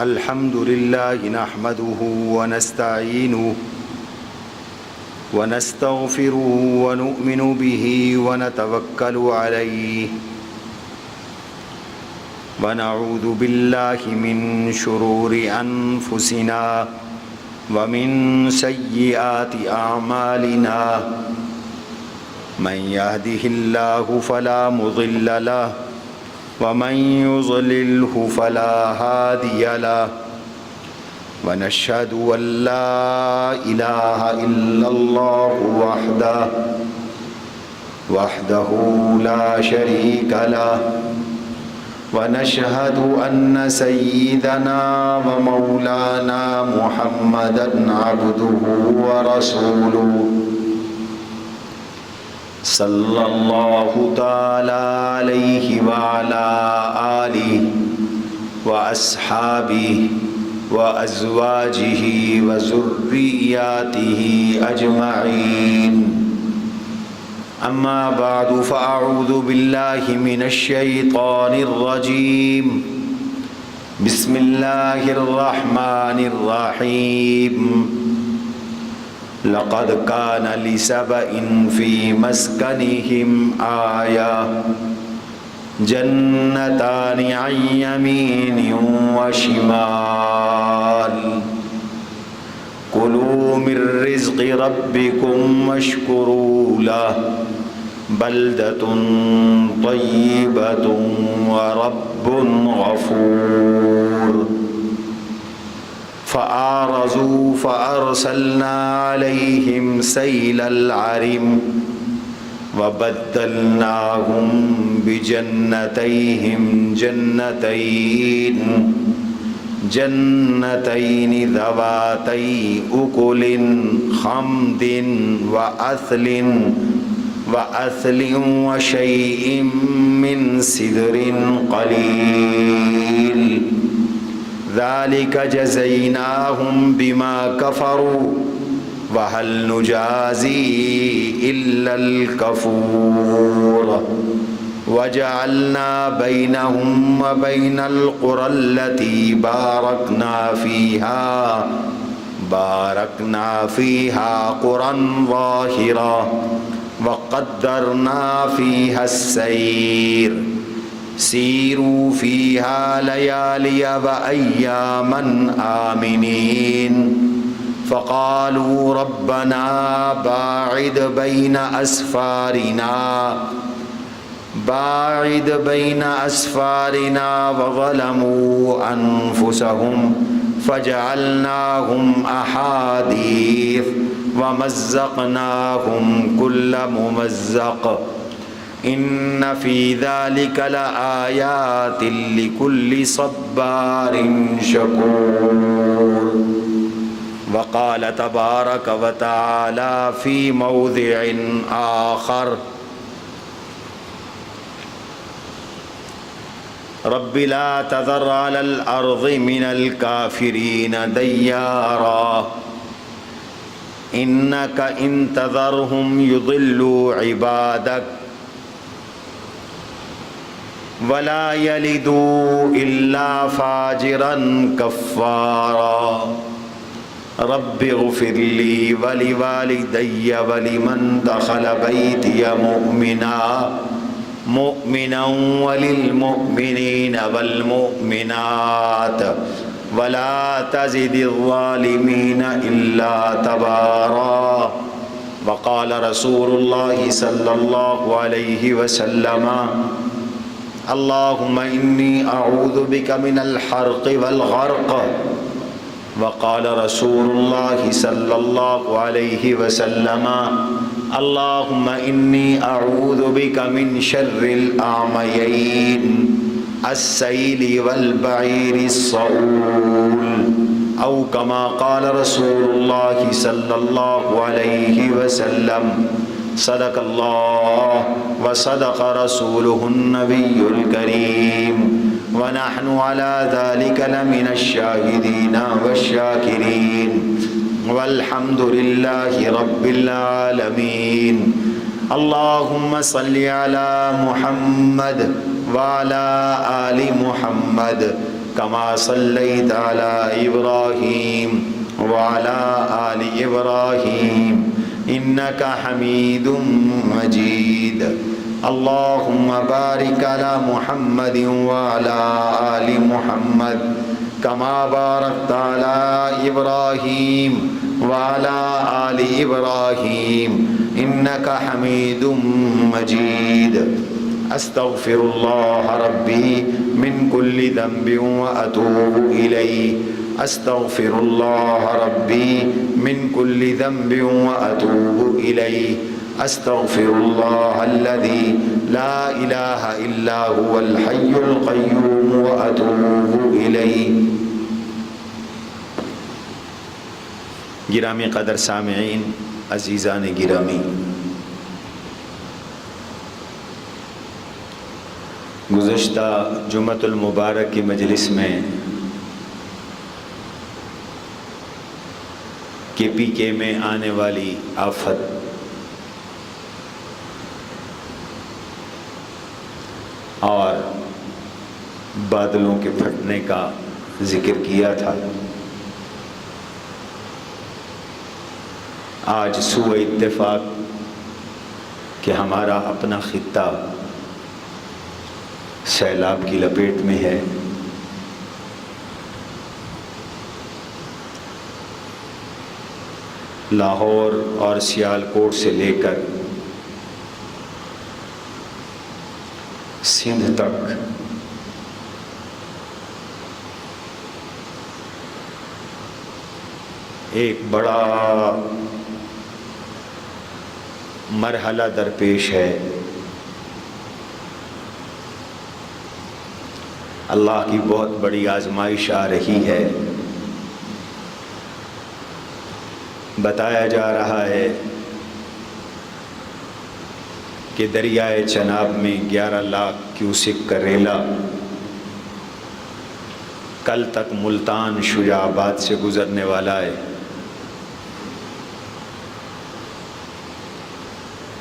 الحمد لله نحمده ونستعينه ونستغفره ونؤمن به ونتوكل عليه ونعوذ بالله من شرور أنفسنا ومن سيئات أعمالنا من يهده الله فلا مضل له ومن يضلله فلا هادي له ونشهد أن لا إله إلا الله وحده لا شريك له ونشهد أن سيدنا ومولانا محمدا عبده ورسوله صلی اللہ تعالی علیہ وعلا آلہ وأصحابہ وأزواجہ وذریاتہ اجمعین اما بعد فاعوذ باللہ من الشیطان الرجیم بسم اللہ الرحمن الرحیم لقد كان لسبإ في مسكنهم آية جنتان عن يمين وشمال كلوا من رزق ربكم واشكروا له بلدة طيبة ورب غفور فأعرضوا فأرسلنا عليهم سيل العرم وبدلناهم بجنتيهم جنتين ذواتي أكل خمد وأثل وشيء من سدر قليل ذلك جزيناهم بما كفروا وهل نجازي إلا الكفور وجعلنا بينهم وبين القرى التي باركنا فيها قرى ظاهرة وقدرنا فيها السير سیروا فیہا لیالی وأیاما آمنین فقالوا ربنا باعد بین اسفارنا وظلموا انفسهم فجعلناهم احادیث ومزقناهم كل ممزق ان فی ذلک لآیات لکل صبار شکور وقال تبارک وتعالی فی موضع آخر رب لا تذر علی الارض من الکافرین دیارا انک ان تذرهم یضلوا عبادک ولا يلدوا إلا فاجرا كفارا رب اغفر لي ولوالدي ولمن دخل بيتي مؤمنا وللمؤمنين والمؤمنات ولا تزد الظالمين إلا تبارا وقال رسول الله صلى الله عليه وسلم اللهم إني أعوذ بك من الحرق والغرق وقال رسول الله صلى الله عليه وسلم اللهم إني أعوذ بك من شر الأعميين السيل والبعير الصؤول أو كما قال رسول الله صلى الله عليه وسلم صدق الله وصدق رسوله النبي الكريم ونحن على ذلك لمن الشاهدين والشاكرين والحمد لله رب العالمين اللهم صل على محمد وعلى آل محمد كما صليت على إبراهيم وعلى آل إبراهيم إنك حميد مجيد اللهم بارك على محمد وعلى آل محمد كما باركت على إبراهيم وعلى آل إبراهيم إنك حميد مجيد أستغفر الله ربي من كل ذنب وأتوب إليه أستغفر الله ربي من كل ذنب وأتوب إليه أستغفر الله الذي لا إله إلا هو الحي القيوم وأتوب إليه. گرامی قدر سامعین، عزیزان گرامی، گزشتہ جمعۃ المبارک کی مجلس میں KPK میں آنے والی آفت اور بادلوں کے پھٹنے کا ذکر کیا تھا. آج سوء اتفاق کہ ہمارا اپنا خطہ سیلاب کی لپیٹ میں ہے. لاہور اور سیالکوٹ سے لے کر سندھ تک ایک بڑا مرحلہ درپیش ہے. اللہ کی بہت بڑی آزمائش آ رہی ہے. بتایا جا رہا ہے کہ دریائے چناب میں 11 لاکھ کیوسک کا ریلا کل تک ملتان شجاع آباد سے گزرنے والا ہے.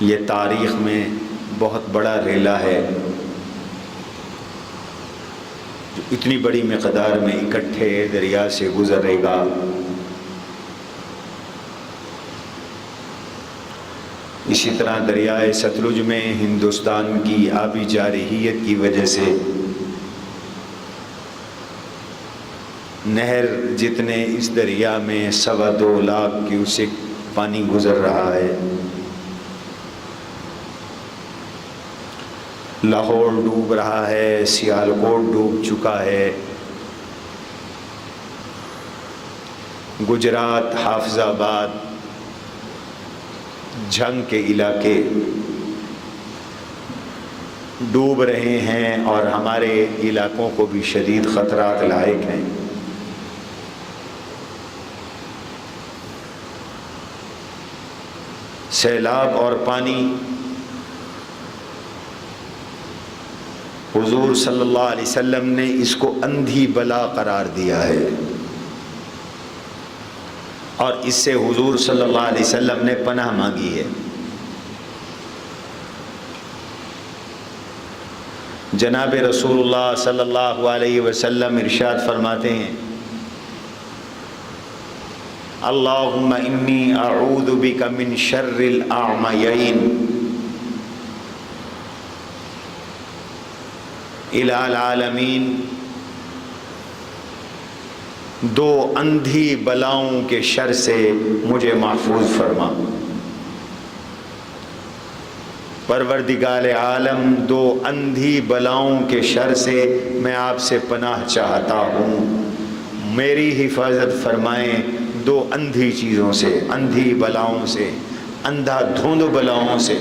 یہ تاریخ میں بہت بڑا ریلا ہے جو اتنی بڑی مقدار میں اکٹھے دریا سے گزرے گا. اسی طرح دریائے ستلج میں ہندوستان کی آبی جارحیت کی وجہ سے نہر جتنے اس دریا میں 2.25 لاکھ کیوسک پانی گزر رہا ہے. لاہور ڈوب رہا ہے، سیالکوٹ ڈوب چکا ہے، گجرات، حافظ آباد، جھنگ کے علاقے ڈوب رہے ہیں اور ہمارے علاقوں کو بھی شدید خطرات لاحق ہیں. سیلاب اور پانی حضور صلی اللہ علیہ وسلم نے اس کو اندھی بلا قرار دیا ہے اور اس سے حضور صلی اللہ علیہ وسلم نے پناہ مانگی ہے. جناب رسول اللہ صلی اللہ علیہ وسلم ارشاد فرماتے ہیں اللہم انی اعوذ بک من شر الاعمیین الہ العالمین. 2 اندھی بلاؤں کے شر سے مجھے محفوظ فرما. پروردگار عالم 2 اندھی بلاؤں کے شر سے میں آپ سے پناہ چاہتا ہوں، میری حفاظت فرمائیں 2 اندھی چیزوں سے، اندھی بلاؤں سے، اندھا دھند بلاؤں سے.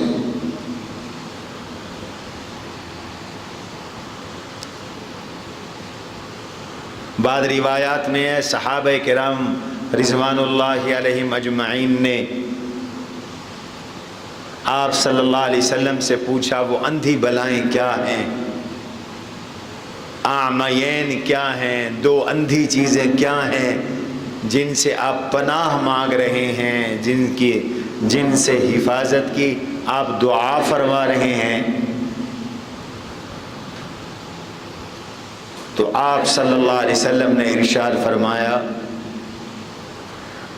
بعض روایات میں ہے صحابہ کرام رضوان اللہ علیہم اجمعین نے آپ صلی اللہ علیہ وسلم سے پوچھا وہ اندھی بلائیں کیا ہیں، اعمیین کیا ہیں، 2 اندھی چیزیں کیا ہیں جن سے آپ پناہ مانگ رہے ہیں، جن سے حفاظت کی آپ دعا فرما رہے ہیں. تو آپ صلی اللہ علیہ وسلم نے ارشاد فرمایا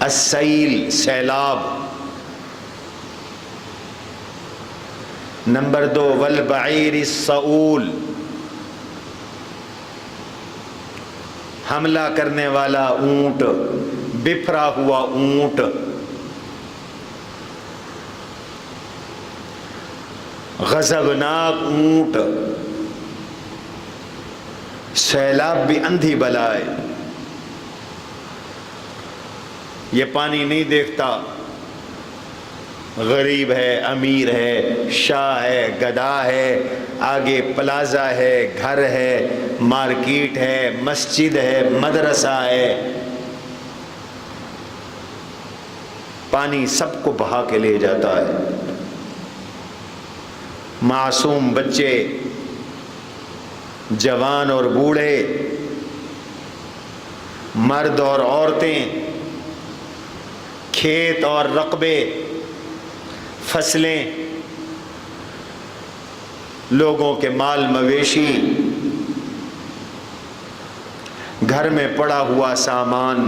السیل سیلاب، نمبر 2 والبعیر الصعول حملہ کرنے والا اونٹ، بپھرا ہوا اونٹ، غضبناک اونٹ، سیلاب بھی اندھی بلا ہے۔ یہ پانی نہیں دیکھتا، غریب ہے، امیر ہے، شاہ ہے، گدھا ہے، آگے پلازا ہے، گھر ہے، مارکیٹ ہے، مسجد ہے، مدرسہ ہے، پانی سب کو بہا کے لے جاتا ہے۔ معصوم بچے، جوان اور بوڑھے، مرد اور عورتیں، کھیت اور رقبے، فصلیں، لوگوں کے مال مویشی، گھر میں پڑا ہوا سامان،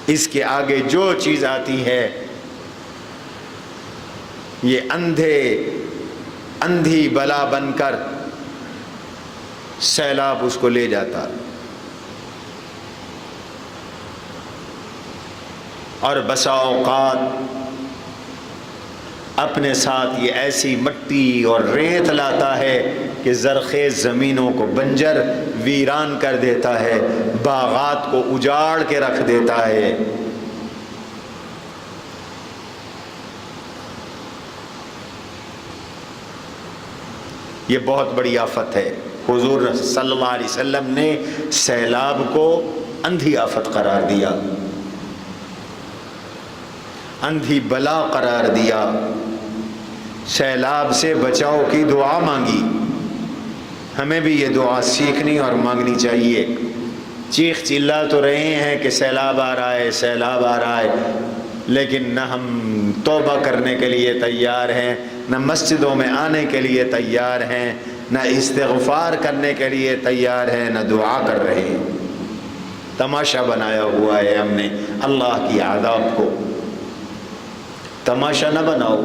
اس کے آگے جو چیز آتی ہے یہ اندھی بلا بن کر سیلاب اس کو لے جاتا۔ اور بسا اوقات اپنے ساتھ یہ ایسی مٹی اور ریت لاتا ہے کہ زرخیز زمینوں کو بنجر ویران کر دیتا ہے، باغات کو اجاڑ کے رکھ دیتا ہے۔ یہ بہت بڑی آفت ہے۔ حضور صلی اللہ علیہ وسلم نے سیلاب کو اندھی آفت قرار دیا، اندھی بلا قرار دیا، سیلاب سے بچاؤ کی دعا مانگی۔ ہمیں بھی یہ دعا سیکھنی اور مانگنی چاہیے۔ چیخ چلا تو رہے ہیں کہ سیلاب آ رہا ہے، سیلاب آ رہا ہے، لیکن نہ ہم توبہ کرنے کے لیے تیار ہیں، نہ مسجدوں میں آنے کے لیے تیار ہیں، نہ استغفار کرنے کے لیے تیار ہیں، نہ دعا کر رہے ہیں۔ تماشا بنایا ہوا ہے ہم نے اللہ کی عذاب کو۔ تماشا نہ بناؤ،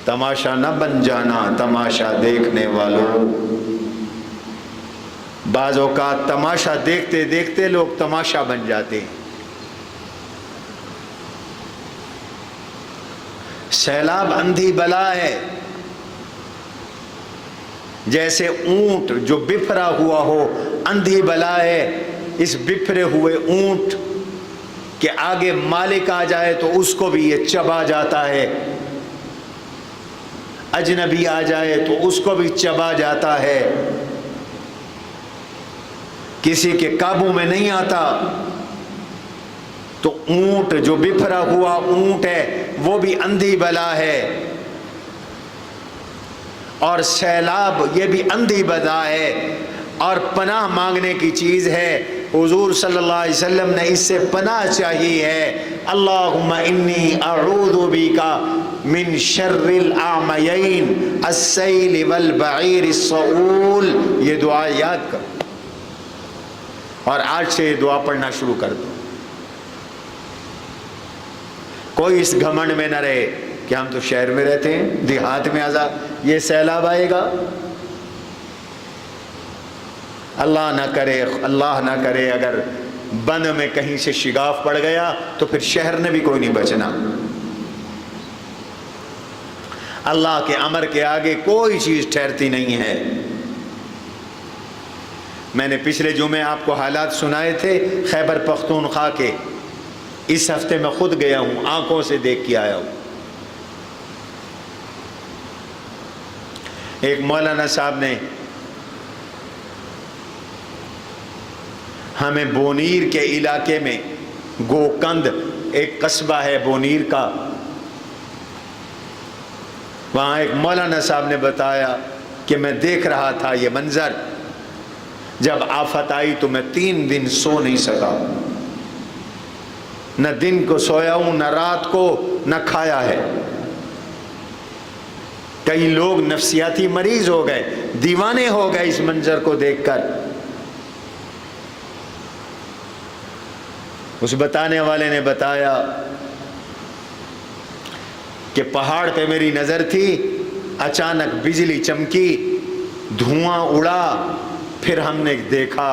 تماشا نہ بن جانا تماشا دیکھنے والوں۔ بعض اوقات تماشا دیکھتے دیکھتے لوگ تماشا بن جاتے ہیں۔ سیلاب اندھی بلا ہے، جیسے اونٹ جو بپھرا ہوا ہو اندھی بلا ہے۔ اس بپھرے ہوئے اونٹ کہ آگے مالک آ جائے تو اس کو بھی یہ چبا جاتا ہے، اجنبی آ جائے تو اس کو بھی چبا جاتا ہے، کسی کے قابو میں نہیں آتا۔ تو اونٹ جو بپھرا ہوا اونٹ ہے وہ بھی اندھی بلا ہے، اور سیلاب یہ بھی اندھی بلا ہے، اور پناہ مانگنے کی چیز ہے۔ حضور صلی اللہ علیہ وسلم نے اس سے پناہ چاہی ہے۔ اللہم انی اعوذ بک من شر الاعمیین السیل والبعیر الصعول۔ یہ دعا یاد کرو اور آج سے یہ دعا پڑھنا شروع کر دو۔ کوئی اس گھمنڈ میں نہ رہے کہ ہم تو شہر میں رہتے ہیں، دیہات میں آزاد، یہ سیلاب آئے گا، اللہ نہ کرے اگر بند میں کہیں سے شگاف پڑ گیا تو پھر شہر نے بھی کوئی نہیں بچنا۔ اللہ کے امر کے آگے کوئی چیز ٹھہرتی نہیں ہے۔ میں نے پچھلے جمعے آپ کو حالات سنائے تھے خیبر پختونخوا کے، اس ہفتے میں خود گیا ہوں، آنکھوں سے دیکھ کے آیا ہوں۔ ایک مولانا صاحب نے ہمیں بونیر کے علاقے میں، گوکند ایک قصبہ ہے بونیر کا، وہاں ایک مولانا صاحب نے بتایا کہ میں دیکھ رہا تھا یہ منظر، جب آفت آئی تو میں 3 دن سو نہیں سکا، نہ دن کو سویا ہوں، نہ رات کو، نہ کھایا ہے۔ کئی لوگ نفسیاتی مریض ہو گئے، دیوانے ہو گئے اس منظر کو دیکھ کر۔ اس بتانے والے نے بتایا کہ پہاڑ پہ میری نظر تھی، اچانک بجلی چمکی، دھواں اڑا، پھر ہم نے دیکھا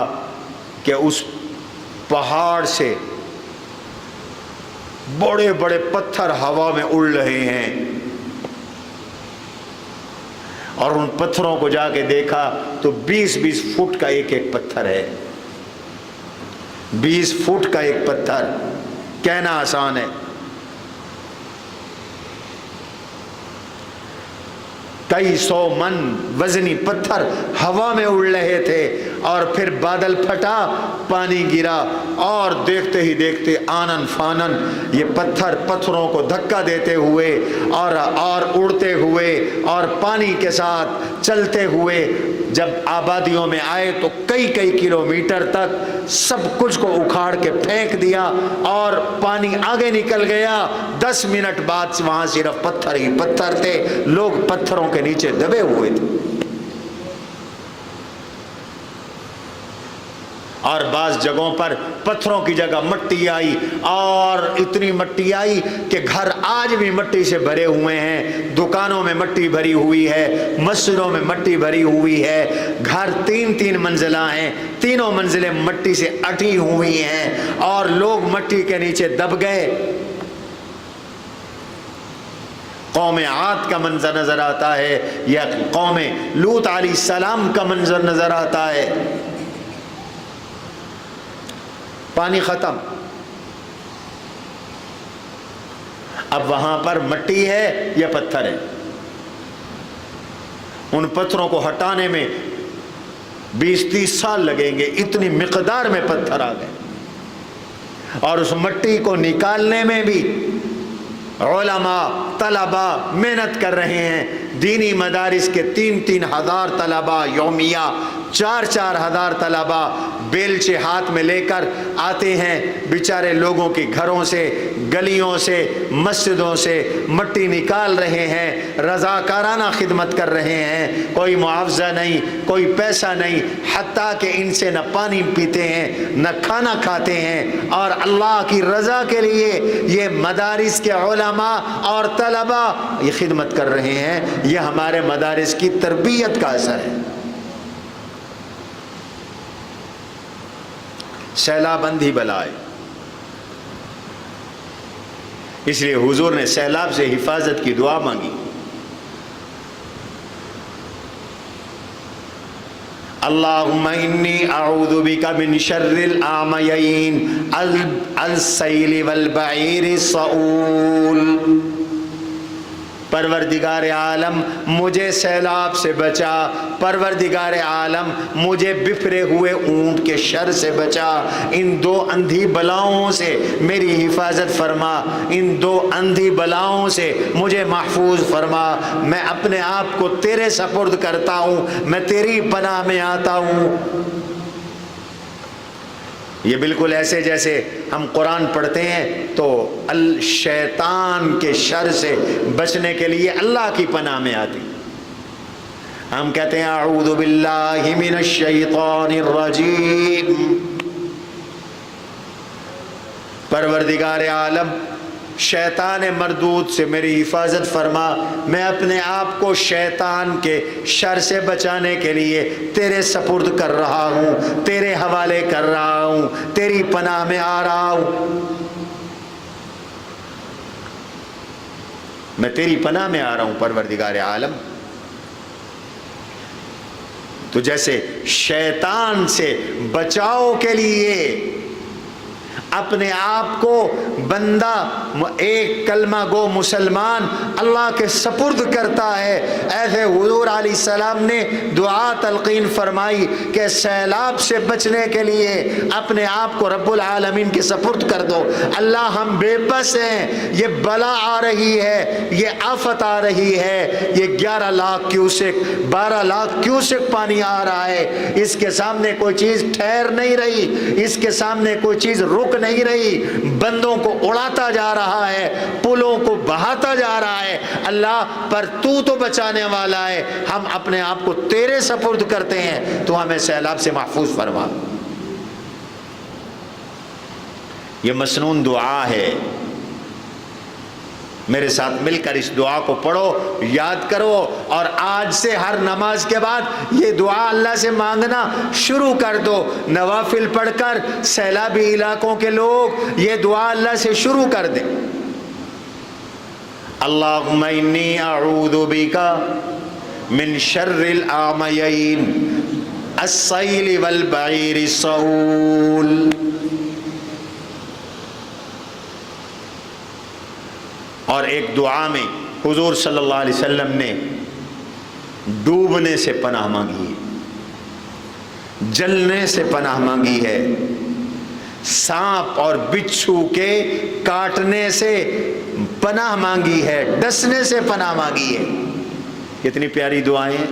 کہ اس پہاڑ سے بڑے بڑے پتھر ہوا میں اڑ رہے ہیں، اور ان پتھروں کو جا کے دیکھا تو 20-20 فٹ کا ایک ایک پتھر ہے، 20 فٹ کا ایک پتھر، کہنا آسان ہے۔ کئی 100 من وزنی پتھر ہوا میں اڑ رہے تھے، اور پھر بادل پھٹا، پانی گرا، اور دیکھتے ہی دیکھتے آنن فانن یہ پتھروں کو دھکا دیتے ہوئے اور اڑتے ہوئے اور پانی کے ساتھ چلتے ہوئے جب آبادیوں میں آئے تو کئی کلومیٹر تک سب کچھ کو اکھاڑ کے پھینک دیا، اور پانی آگے نکل گیا۔ 10 منٹ بعد وہاں صرف پتھر ہی پتھر تھے، لوگ پتھروں کے نیچے دبے ہوئے تھے۔ اور بعض جگہوں پر پتھروں کی جگہ مٹی آئی، اور اتنی مٹی آئی کہ گھر آج بھی مٹی سے بھرے ہوئے ہیں، دکانوں میں مٹی بھری ہوئی ہے، مسجدوں میں مٹی بھری ہوئی ہے، گھر 3 منزلہ ہیں، تینوں منزلیں مٹی سے اٹی ہوئی ہیں، اور لوگ مٹی کے نیچے دب گئے۔ قوم عاد کا منظر نظر آتا ہے، یا قوم لوط علیہ السلام کا منظر نظر آتا ہے۔ پانی ختم، اب وہاں پر مٹی ہے یا پتھر ہے؟ ان پتھروں کو ہٹانے میں 20-30 سال لگیں گے، اتنی مقدار میں پتھر آ گئے، اور اس مٹی کو نکالنے میں بھی علماء طلباء محنت کر رہے ہیں۔ دینی مدارس کے 3-3 ہزار طلباء یومیہ، 4-4 ہزار طلباء بیلچے ہاتھ میں لے کر آتے ہیں، بیچارے لوگوں کے گھروں سے، گلیوں سے، مسجدوں سے مٹی نکال رہے ہیں، رضاکارانہ خدمت کر رہے ہیں، کوئی معاوضہ نہیں، کوئی پیسہ نہیں، حتیٰ کہ ان سے نہ پانی پیتے ہیں نہ کھانا کھاتے ہیں، اور اللہ کی رضا کے لیے یہ مدارس کے علماء اور طلباء یہ خدمت کر رہے ہیں۔ یہ ہمارے مدارس کی تربیت کا اثر ہے۔ سیلاب اندھی بلائے، اس لیے حضور نے سیلاب سے حفاظت کی دعا مانگی۔ اللہم انی اعوذ بک من شر الاعمیین السیل والبعیر الصعول۔ پروردگار عالم مجھے سیلاب سے بچا، پروردگار عالم مجھے بفرے ہوئے اونٹ کے شر سے بچا، ان 2 اندھی بلاؤں سے میری حفاظت فرما، ان 2 اندھی بلاؤں سے مجھے محفوظ فرما۔ میں اپنے آپ کو تیرے سپرد کرتا ہوں، میں تیری پناہ میں آتا ہوں۔ یہ بالکل ایسے جیسے ہم قرآن پڑھتے ہیں تو شیطان کے شر سے بچنے کے لیے اللہ کی پناہ میں آتی، ہم کہتے ہیں اعوذ باللہ من الشیطان الرجیم۔ پروردگار عالم شیطان مردود سے میری حفاظت فرما، میں اپنے آپ کو شیطان کے شر سے بچانے کے لیے تیرے سپرد کر رہا ہوں، تیرے حوالے کر رہا ہوں، تیری پناہ میں آ رہا ہوں، میں تیری پناہ میں آ رہا ہوں پروردگار عالم۔ تو جیسے شیطان سے بچاؤ کے لیے اپنے آپ کو بندہ ایک کلمہ گو مسلمان اللہ کے سپرد کرتا ہے، ایسے حضور علیہ السلام نے دعا تلقین فرمائی کہ سیلاب سے بچنے کے لیے اپنے آپ کو رب العالمین کے سپرد کر دو۔ اللہ ہم بے بس ہیں، یہ بلا آ رہی ہے، یہ آفت آ رہی ہے، یہ 11 لاکھ کیوسک 12 لاکھ کیوسک پانی آ رہا ہے، اس کے سامنے کوئی چیز ٹھہر نہیں رہی، اس کے سامنے کوئی چیز رک نہیں رہی، بندوں کو اڑاتا جا رہا ہے، پلوں کو بہاتا جا رہا ہے۔ اللہ پر تو بچانے والا ہے، ہم اپنے آپ کو تیرے سپرد کرتے ہیں، تو ہمیں سیلاب سے محفوظ فرما۔ یہ مسنون دعا ہے، میرے ساتھ مل کر اس دعا کو پڑھو، یاد کرو، اور آج سے ہر نماز کے بعد یہ دعا اللہ سے مانگنا شروع کر دو۔ نوافل پڑھ کر سیلابی علاقوں کے لوگ یہ دعا اللہ سے شروع کر دیں۔ اللہم انی اعوذ بک من شر الاعمیین السیل والبعیر الصول۔ اور ایک دعا میں حضور صلی اللہ علیہ وسلم نے ڈوبنے سے پناہ مانگی ہے، جلنے سے پناہ مانگی ہے، سانپ اور بچھو کے کاٹنے سے پناہ مانگی ہے، ڈسنے سے پناہ مانگی ہے۔ کتنی پیاری دعائیں ہیں۔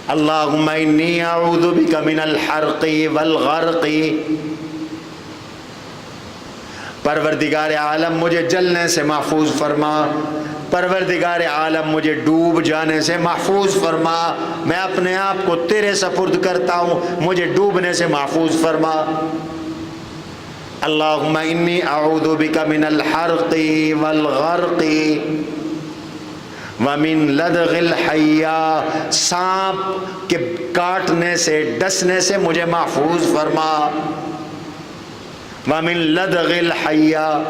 اللہم انی اعوذ بک من الحرق والغرق، پروردگار عالم مجھے جلنے سے محفوظ فرما، پروردگار عالم مجھے ڈوب جانے سے محفوظ فرما، میں اپنے آپ کو تیرے سپرد کرتا ہوں، مجھے ڈوبنے سے محفوظ فرما۔ اللہم انی اعوذ بک من الحرق والغرق ومن لدغ الحیہ، سانپ کے کاٹنے سے ڈسنے سے مجھے محفوظ فرما۔ وَمِن لَدْغِ الْحَيَّةِ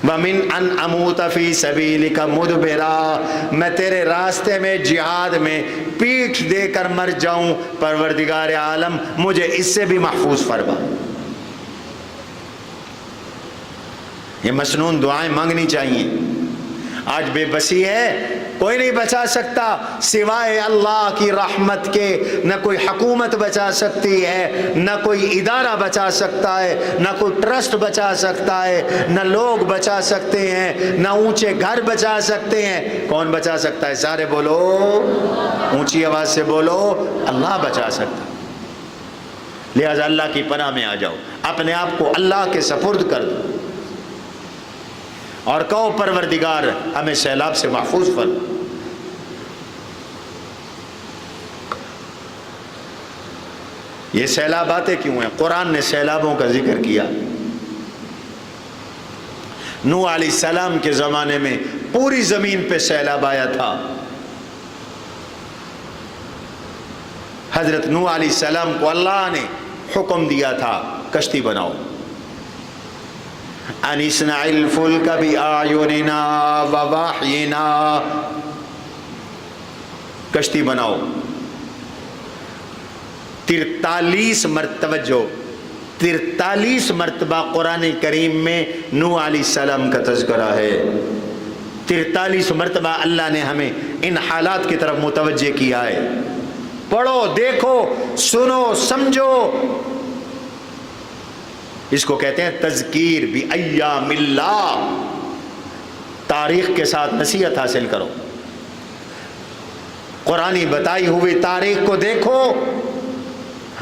وَمِنْ أَنْ أَمُوتَ فِي سَبِيلِكَ مُدْبِرًا، میں تیرے راستے میں جہاد میں پیٹھ دے کر مر جاؤں، پروردگار عالم مجھے اس سے بھی محفوظ فرما۔ یہ مسنون دعائیں مانگنی چاہیے۔ آج بے بسی ہے، کوئی نہیں بچا سکتا سوائے اللہ کی رحمت کے، نہ کوئی حکومت بچا سکتی ہے، نہ کوئی ادارہ بچا سکتا ہے، نہ کوئی ٹرسٹ بچا سکتا ہے، نہ لوگ بچا سکتے ہیں، نہ اونچے گھر بچا سکتے ہیں۔ کون بچا سکتا ہے؟ سارے بولو، اونچی آواز سے بولو، اللہ بچا سکتا ہے۔ لہذا اللہ کی پناہ میں آ جاؤ، اپنے آپ کو اللہ کے سپرد کر دو اور کہو پروردگار ہمیں سیلاب سے محفوظ فرما۔ یہ سیلاب آتے کیوں ہیں؟ قرآن نے سیلابوں کا ذکر کیا۔ نوح علیہ السلام کے زمانے میں پوری زمین پہ سیلاب آیا تھا۔ حضرت نوح علیہ السلام کو اللہ نے حکم دیا تھا کشتی بناؤ، ان اصنع الفلک بأعیننا ووحینا، کشتی بناؤ۔ 43 مرتبہ قرآن کریم میں نوح علیہ السلام کا تذکرہ ہے۔ 43 مرتبہ اللہ نے ہمیں ان حالات کی طرف متوجہ کیا ہے۔ پڑھو، دیکھو، سنو، سمجھو۔ اس کو کہتے ہیں تذکیر بایام اللہ، تاریخ کے ساتھ نصیحت حاصل کرو، قرآنی بتائی ہوئی تاریخ کو دیکھو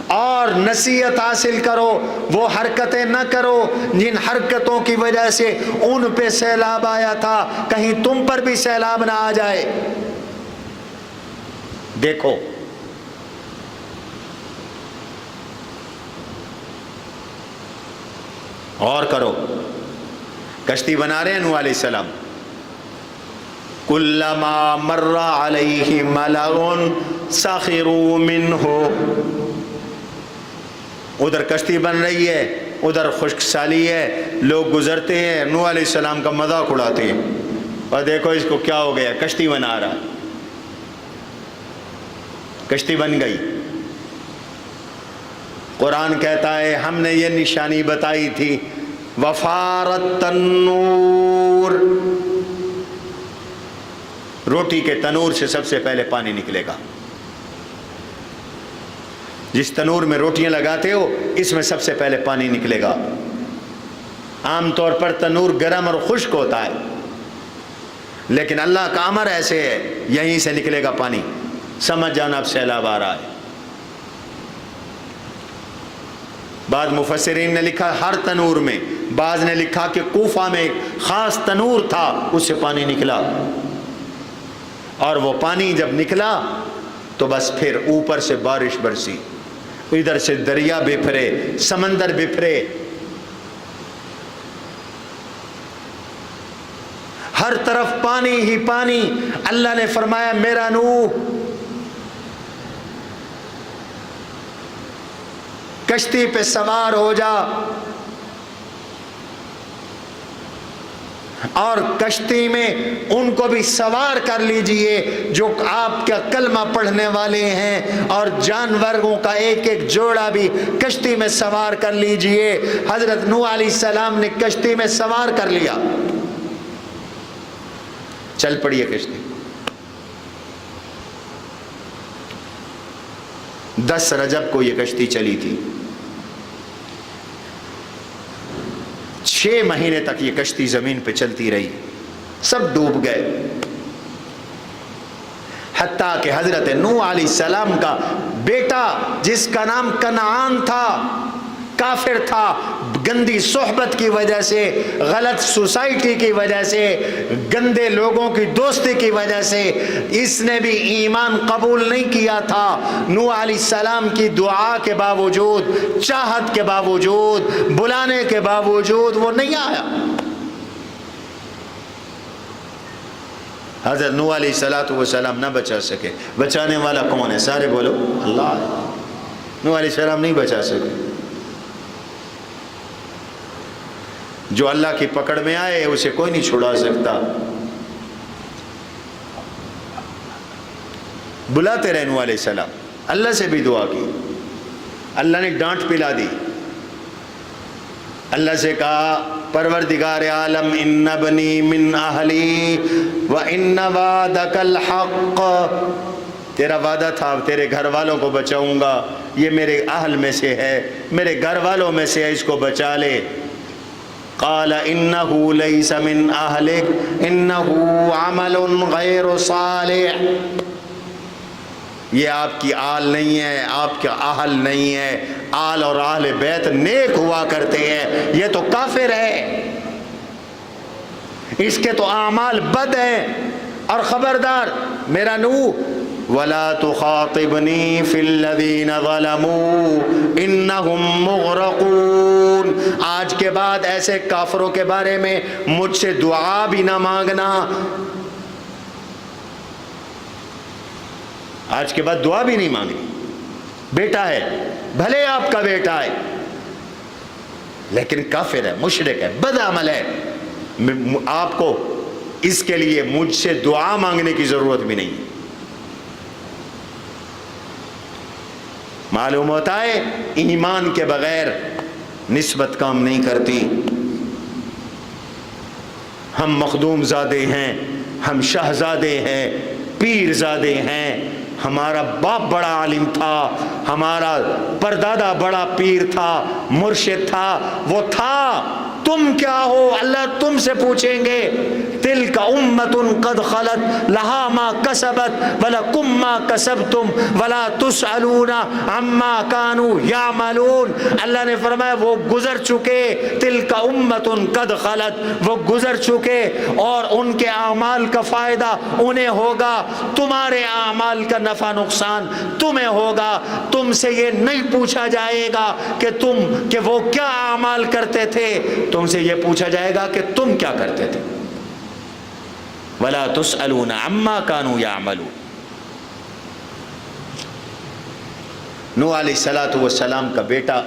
اور نصیحت حاصل کرو۔ وہ حرکتیں نہ کرو جن حرکتوں کی وجہ سے ان پہ سیلاب آیا تھا، کہیں تم پر بھی سیلاب نہ آ جائے۔ دیکھو، اور کرو۔ کشتی بنا رہے ہیں نوح علیہ السلام، کلما مر علیہ ملأ سخروا منہ، ادھر کشتی بن رہی ہے، ادھر خشک سالی ہے، لوگ گزرتے ہیں، نوح علیہ السلام کا مذاق اڑاتے ہیں، اور دیکھو اس کو کیا ہو گیا، کشتی بنا رہا۔ کشتی بن گئی۔ قرآن کہتا ہے ہم نے یہ نشانی بتائی تھی، وفارت تنور، روٹی کے تنور سے سب سے پہلے پانی نکلے گا۔ جس تنور میں روٹیاں لگاتے ہو اس میں سب سے پہلے پانی نکلے گا۔ عام طور پر تنور گرم اور خشک ہوتا ہے، لیکن اللہ کا امر ایسے ہے، یہیں سے نکلے گا پانی، سمجھ جانا اب سیلاب آ رہا ہے۔ بعض مفسرین نے لکھا ہر تنور میں، بعض نے لکھا کہ کوفہ میں ایک خاص تنور تھا، اس سے پانی نکلا، اور وہ پانی جب نکلا تو بس پھر اوپر سے بارش برسی، ادھر سے دریا بکھرے، سمندر بکھرے، ہر طرف پانی ہی پانی۔ اللہ نے فرمایا میرا نوح کشتی پہ سوار ہو جا، اور کشتی میں ان کو بھی سوار کر لیجئے جو آپ کا کلمہ پڑھنے والے ہیں، اور جانوروں کا ایک ایک جوڑا بھی کشتی میں سوار کر لیجئے۔ حضرت نوح علیہ السلام نے کشتی میں سوار کر لیا، چل پڑی ہے کشتی۔ 10 رجب کو یہ کشتی چلی تھی، 6 مہینے تک یہ کشتی زمین پہ چلتی رہی، سب ڈوب گئے، حتیٰ کہ حضرت نوح علیہ السلام کا بیٹا جس کا نام کنعان تھا، کافر تھا، گندی صحبت کی وجہ سے، غلط سوسائٹی کی وجہ سے، گندے لوگوں کی دوستی کی وجہ سے اس نے بھی ایمان قبول نہیں کیا تھا۔ نوح علیہ السلام کی دعا کے باوجود، چاہت کے باوجود، بلانے کے باوجود وہ نہیں آیا۔ حضرت نوح علیہ السلام نہ بچا سکے۔ بچانے والا کون ہے؟ سارے بولو اللہ ہے۔ نوح علیہ السلام نہیں بچا سکے۔ جو اللہ کی پکڑ میں آئے اسے کوئی نہیں چھڑا سکتا۔ بلاتے رہے نوح علیہ السلام، اللہ سے بھی دعا کی، اللہ نے ڈانٹ پلا دی، اللہ سے کہا پروردگار عالم ان ابنی من اہلی وان وعدک الحق، تیرا وعدہ تھا تیرے گھر والوں کو بچاؤں گا، یہ میرے اہل میں سے ہے، میرے گھر والوں میں سے ہے، اس کو بچا لے۔ قال انه ليس من اهلك انه عمل غیر صالح، یہ آپ کی آل نہیں ہے، آپ کا اہل نہیں ہے، آل اور اہل بیت نیک ہوا کرتے ہیں، یہ تو کافر ہے، اس کے تو اعمال بد ہیں۔ اور خبردار میرا نوح وَلَا تُخَاطِبْنِي فِي الَّذِينَ ظَلَمُوا إِنَّهُمْ مُغْرَقُونَ، آج کے بعد ایسے کافروں کے بارے میں مجھ سے دعا بھی نہ مانگنا، آج کے بعد دعا بھی نہیں مانگنی۔ بیٹا ہے، بھلے آپ کا بیٹا ہے، لیکن کافر ہے، مشرک ہے، بد عمل ہے، آپ کو اس کے لیے مجھ سے دعا مانگنے کی ضرورت بھی نہیں۔ معلوم ہوتا ہے ایمان کے بغیر نسبت کام نہیں کرتی۔ ہم مخدوم زادے ہیں، ہم شہزادے ہیں، پیر زادے ہیں، ہمارا باپ بڑا عالم تھا، ہمارا پردادا بڑا پیر تھا، مرشد تھا، وہ تھا، تم کیا ہو؟ اللہ تم سے پوچھیں گے۔ تلک امۃ قد خلت لہا ما کسبت ولکم ما کسبتم ولا تسألون عما کانوا یعملون۔ اللہ نے فرمایا وہ گزر چکے، تلک امۃ قد خلت، وہ گزر چکے اور ان کے اعمال کا فائدہ انہیں ہوگا، تمہارے اعمال کا نفع نقصان تمہیں ہوگا۔ تم سے یہ نہیں پوچھا جائے گا کہ وہ کیا اعمال کرتے تھے، تم سے یہ پوچھا جائے گا کہ تم کیا کرتے تھے۔ وَلَا تُسْأَلُونَ عَمَّا كَانُوا يَعْمَلُونَ۔ نوح علیہ السلام کا بیٹا،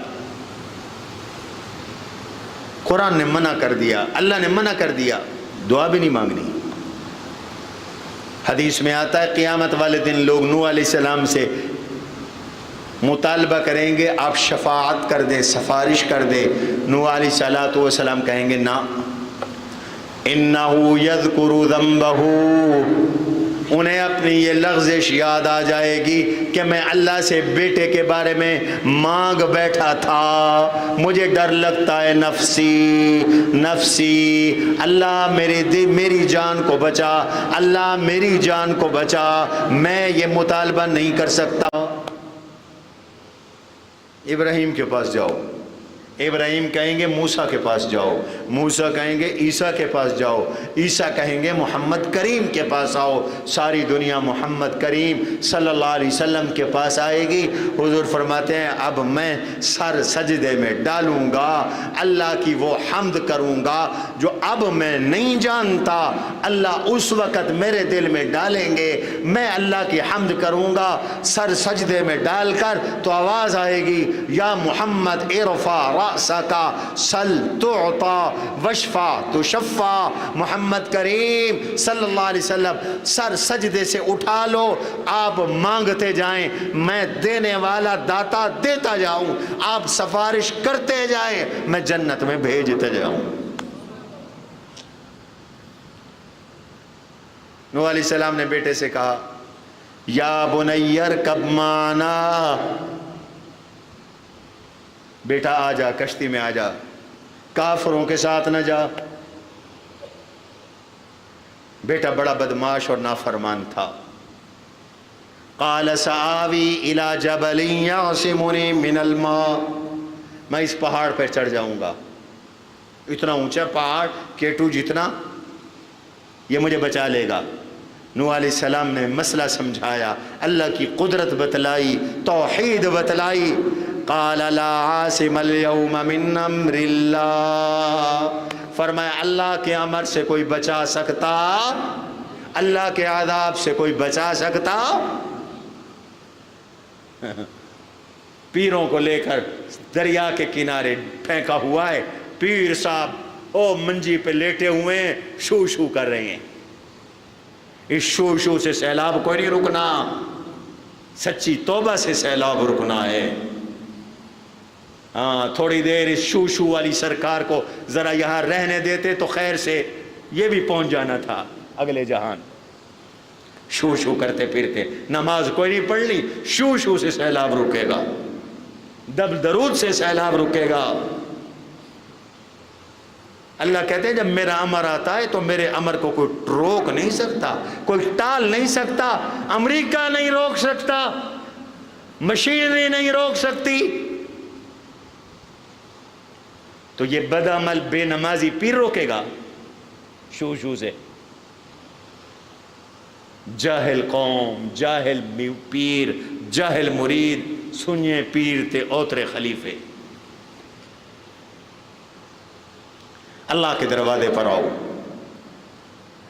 قرآن نے منع کر دیا، اللہ نے منع کر دیا، دعا بھی نہیں مانگنی۔ حدیث میں آتا ہے قیامت والے دن لوگ نوح علیہ السلام سے مطالبہ کریں گے آپ شفاعت کر دیں، سفارش کر دیں۔ نوح علیہ السلام کہیں گے نہ، انہو یذکر ذنبہ، انہیں اپنی یہ لغزش یاد آ جائے گی کہ میں اللہ سے بیٹے کے بارے میں مانگ بیٹھا تھا، مجھے ڈر لگتا ہے، نفسی نفسی، اللہ میری جان کو بچا، اللہ میری جان کو بچا، میں یہ مطالبہ نہیں کر سکتا۔ ابراہیم کے پاس جاؤ، ابراہیم کہیں گے موسیٰ کے پاس جاؤ، موسیٰ کہیں گے عیسیٰ کے پاس جاؤ، عیسیٰ کہیں گے محمد کریم کے پاس آؤ، ساری دنیا محمد کریم صلی اللہ علیہ وسلم کے پاس آئے گی۔ حضور فرماتے ہیں اب میں سر سجدے میں ڈالوں گا، اللہ کی وہ حمد کروں گا جو اب میں نہیں جانتا، اللہ اس وقت میرے دل میں ڈالیں گے، میں اللہ کی حمد کروں گا سر سجدے میں ڈال کر، تو آواز آئے گی یا محمد ارفع رأسکا سل تعطا وشفا تشفا، محمد کریم صلی اللہ علیہ وسلم سر سجدے سے اٹھا لو، آپ مانگتے جائیں، میں دینے والا داتا دیتا جاؤں، آپ سفارش کرتے جائیں، میں جنت میں بھیجتے جاؤں۔ نوح علیہ السلام نے بیٹے سے کہا یا بنی ارکب معنا، بیٹا آ جا، کشتی میں آ جا، کافروں کے ساتھ نہ جا۔ بیٹا بڑا بدماش اور نافرمان تھا۔ قال سآوی الی جبل یعصمنی من الماء، میں اس پہاڑ پہ چڑھ جاؤں گا، اتنا اونچا پہاڑ کیٹو جتنا، یہ مجھے بچا لے گا۔ نوح علیہ السلام نے مسئلہ سمجھایا، اللہ کی قدرت بتلائی، توحید بتلائی۔ قال لا عاصم اليوم من امر اللہ، فرمایا اللہ کے امر سے کوئی بچا سکتا، اللہ کے عذاب سے کوئی بچا سکتا؟ پیروں کو لے کر دریا کے کنارے پھینکا ہوا ہے، پیر صاحب او منجی پہ لیٹے ہوئے ہیں، شو شو کر رہے ہیں، اس شو شو سے سیلاب کوئی نہیں رکنا، سچی توبہ سے سیلاب رکنا ہے۔ ہاں تھوڑی دیر اس شو شو والی سرکار کو ذرا یہاں رہنے دیتے تو خیر سے یہ بھی پہنچ جانا تھا اگلے جہان۔ شو شو کرتے پھرتے، نماز کوئی نہیں پڑھنی، شو شو سے سیلاب رکے گا، دب درود سے سیلاب رکے گا۔ اللہ کہتے ہیں جب میرا امر آتا ہے تو میرے امر کو کوئی روک نہیں سکتا، کوئی ٹال نہیں سکتا، امریکہ نہیں روک سکتا، مشینری نہیں روک سکتی۔ تو یہ بد عمل بے نمازی پیر روکے گا شو شو سے؟ جاہل قوم، جاہل پیر، جاہل مرید، سنیے پیر تے اوترے خلیفے۔ اللہ کے دروازے پر آؤ،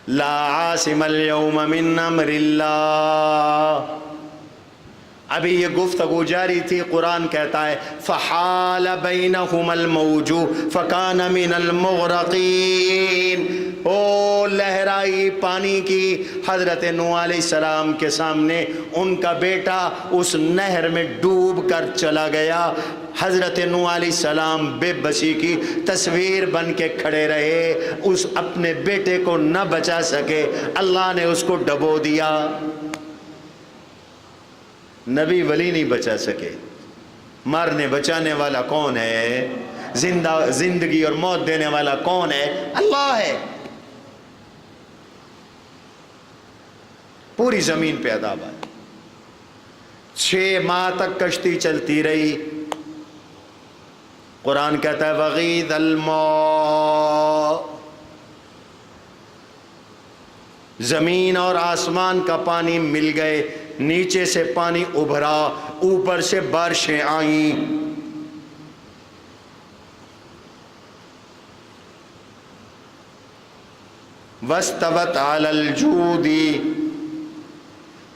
لا عاصم اليوم من امر اللہ۔ ابھی یہ گفتگو جاری تھی، قرآن کہتا ہے فحال بینہم الموج فکان من المغرقین، او لہرائی پانی کی حضرت نوح علیہ السلام کے سامنے، ان کا بیٹا اس نہر میں ڈوب کر چلا گیا۔ حضرت نوح علیہ السلام بے بسی کی تصویر بن کے کھڑے رہے، اس اپنے بیٹے کو نہ بچا سکے، اللہ نے اس کو ڈبو دیا۔ نبی ولی نہیں بچا سکے، مارنے بچانے والا کون ہے؟ زندگی اور موت دینے والا کون ہے؟ اللہ ہے۔ پوری زمین پہ عذاب آیا، 6 ماہ تک کشتی چلتی رہی۔ قرآن کہتا ہے وغیض الماء، زمین اور آسمان کا پانی مل گئے، نیچے سے پانی ابھرا، اوپر سے بارشیں آئیں۔ واستوت علی الجودی،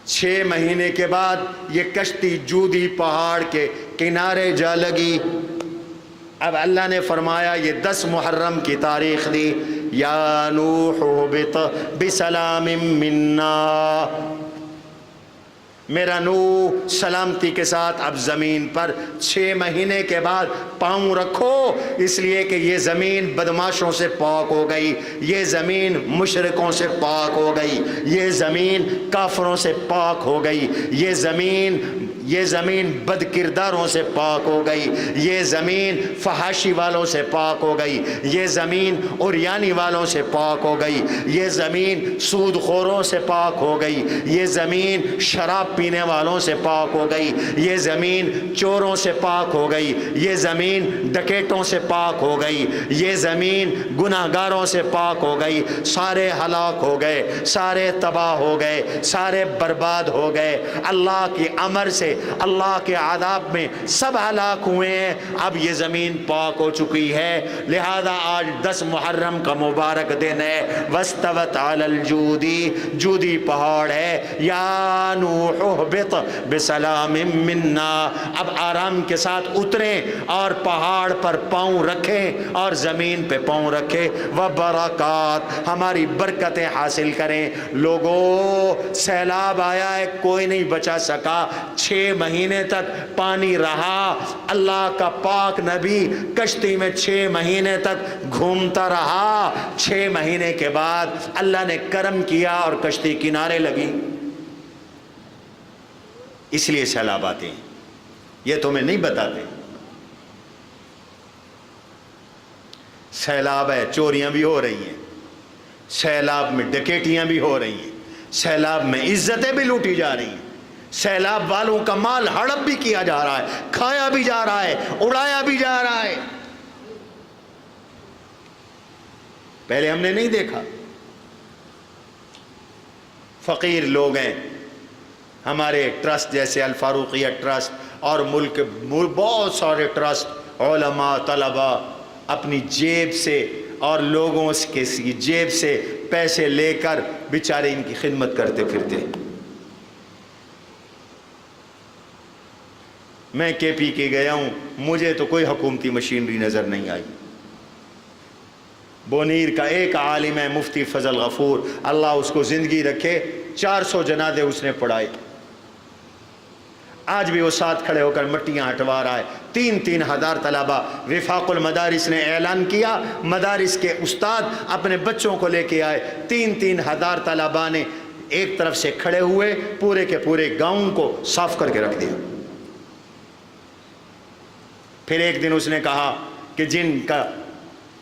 6 مہینے کے بعد یہ کشتی جودی پہاڑ کے کنارے جا لگی۔ اب اللہ نے فرمایا، یہ 10 محرم کی تاریخ دی، یا نوح اہبط بسلام منا، میرا نوح سلامتی کے ساتھ اب زمین پر 6 مہینے کے بعد پاؤں رکھو، اس لیے کہ یہ زمین بدماشوں سے پاک ہو گئی، یہ زمین مشرکوں سے پاک ہو گئی، یہ زمین کافروں سے پاک ہو گئی، یہ زمین یہ زمین بد کرداروں سے پاک ہو گئی، یہ زمین فحاشی والوں سے پاک ہو گئی، یہ زمین عریانی والوں سے پاک ہو گئی، یہ زمین سود خوروں سے پاک ہو گئی، یہ زمین شراب پینے والوں سے پاک ہو گئی، یہ زمین چوروں سے پاک ہو گئی، یہ زمین ڈکیٹوں سے پاک ہو گئی، یہ زمین گناہگاروں سے پاک ہو گئی۔ سارے ہلاک ہو گئے، سارے تباہ ہو گئے، سارے برباد ہو گئے، اللہ کے امر سے، اللہ کے عذاب میں سب ہلاک ہوئے ہیں۔ اب یہ زمین پاک ہو چکی ہے، لہذا آج 10 محرم کا مبارک دن ہے۔ واستوت علی الجودی، جودی پہاڑ ہے، یا نوح اہبط بسلام منا، اب آرام کے ساتھ اتریں اور پہاڑ پر پاؤں رکھیں اور زمین پہ پاؤں رکھیں، وبرکات، ہماری برکتیں حاصل کریں۔ لوگوں سیلاب آیا ہے، کوئی نہیں بچا سکا، 6 مہینے تک پانی رہا، اللہ کا پاک نبی کشتی میں 6 مہینے تک گھومتا رہا، 6 مہینے کے بعد اللہ نے کرم کیا اور کشتی کنارے لگی۔ اس لیے سیلاب آتے ہیں، یہ تمہیں نہیں بتاتے۔ سیلاب ہے، چوریاں بھی ہو رہی ہیں، سیلاب میں ڈکیٹیاں بھی ہو رہی ہیں، سیلاب میں عزتیں بھی لوٹی جا رہی ہیں، سیلاب والوں کا مال ہڑپ بھی کیا جا رہا ہے، کھایا بھی جا رہا ہے، اڑایا بھی جا رہا ہے۔ پہلے ہم نے نہیں دیکھا۔ فقیر لوگ ہیں، ہمارے ٹرسٹ جیسے الفاروقیہ ٹرسٹ اور ملک بہت سارے ٹرسٹ، علماء، طلباء اپنی جیب سے اور لوگوں کی جیب سے پیسے لے کر بیچارے ان کی خدمت کرتے پھرتے۔ میں کے پی کے گیا ہوں، مجھے تو کوئی حکومتی مشینری نظر نہیں آئی۔ بونیر کا ایک عالم ہے مفتی فضل غفور، اللہ اس کو زندگی رکھے، 400 جنازے اس نے پڑھائے، آج بھی وہ ساتھ کھڑے ہو کر مٹیاں ہٹوا رہا ہے۔ 3-3 ہزار طلبہ، وفاق المدارس نے اعلان کیا، مدارس کے استاد اپنے بچوں کو لے کے آئے، 3-3 ہزار طلبہ نے ایک طرف سے کھڑے ہوئے، پورے کے پورے گاؤں کو صاف کر کے رکھ دیا۔ پھر ایک دن اس نے کہا کہ جن کا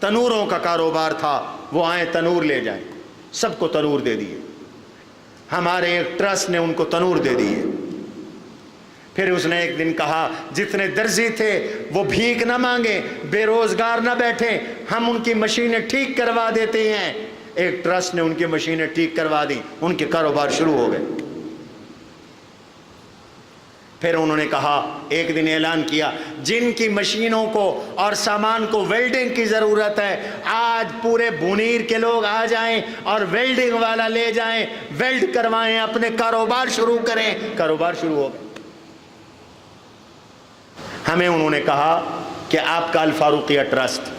تنوروں کا کاروبار تھا وہ آئیں تنور لے جائیں، سب کو تنور دے دیے، ہمارے ایک ٹرسٹ نے ان کو تنور دے دیے۔ پھر اس نے ایک دن کہا جتنے درزی تھے وہ بھیک نہ مانگیں، بے روزگار نہ بیٹھیں، ہم ان کی مشینیں ٹھیک کروا دیتے ہیں۔ ایک ٹرسٹ نے ان کی مشینیں ٹھیک کروا دی، ان کے کاروبار شروع ہو گئے۔ پھر انہوں نے کہا، ایک دن اعلان کیا جن کی مشینوں کو اور سامان کو ویلڈنگ کی ضرورت ہے، آج پورے بونیر کے لوگ آ جائیں اور ویلڈنگ والا لے جائیں، ویلڈ کروائیں، اپنے کاروبار شروع کریں۔ کاروبار شروع ہو گئے۔ ہمیں انہوں نے کہا کہ آپ کا الفاروقیہ ٹرسٹ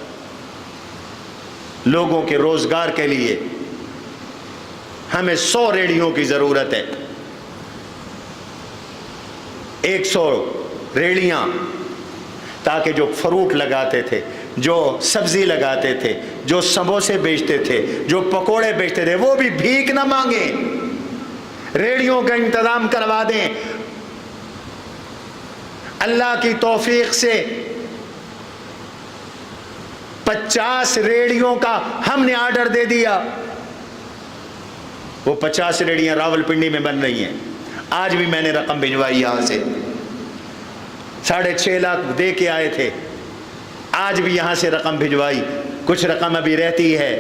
لوگوں کے روزگار کے لیے، ہمیں 100 ریڑھیوں کی ضرورت ہے، 100 ریڑھیاں، تاکہ جو فروٹ لگاتے تھے، جو سبزی لگاتے تھے، جو سموسے بیچتے تھے، جو پکوڑے بیچتے تھے، وہ بھی بھیک نہ مانگیں، ریڑھیوں کا انتظام کروا دیں۔ اللہ کی توفیق سے 50 ریڑھیوں کا ہم نے آرڈر دے دیا، وہ 50 ریڑھیاں راولپنڈی میں بن رہی ہیں۔ آج بھی میں نے رقم بھجوائی یہاں سے، 6.5 لاکھ دے کے آئے تھے، آج بھی یہاں سے رقم بھجوائی، کچھ رقم ابھی رہتی ہے۔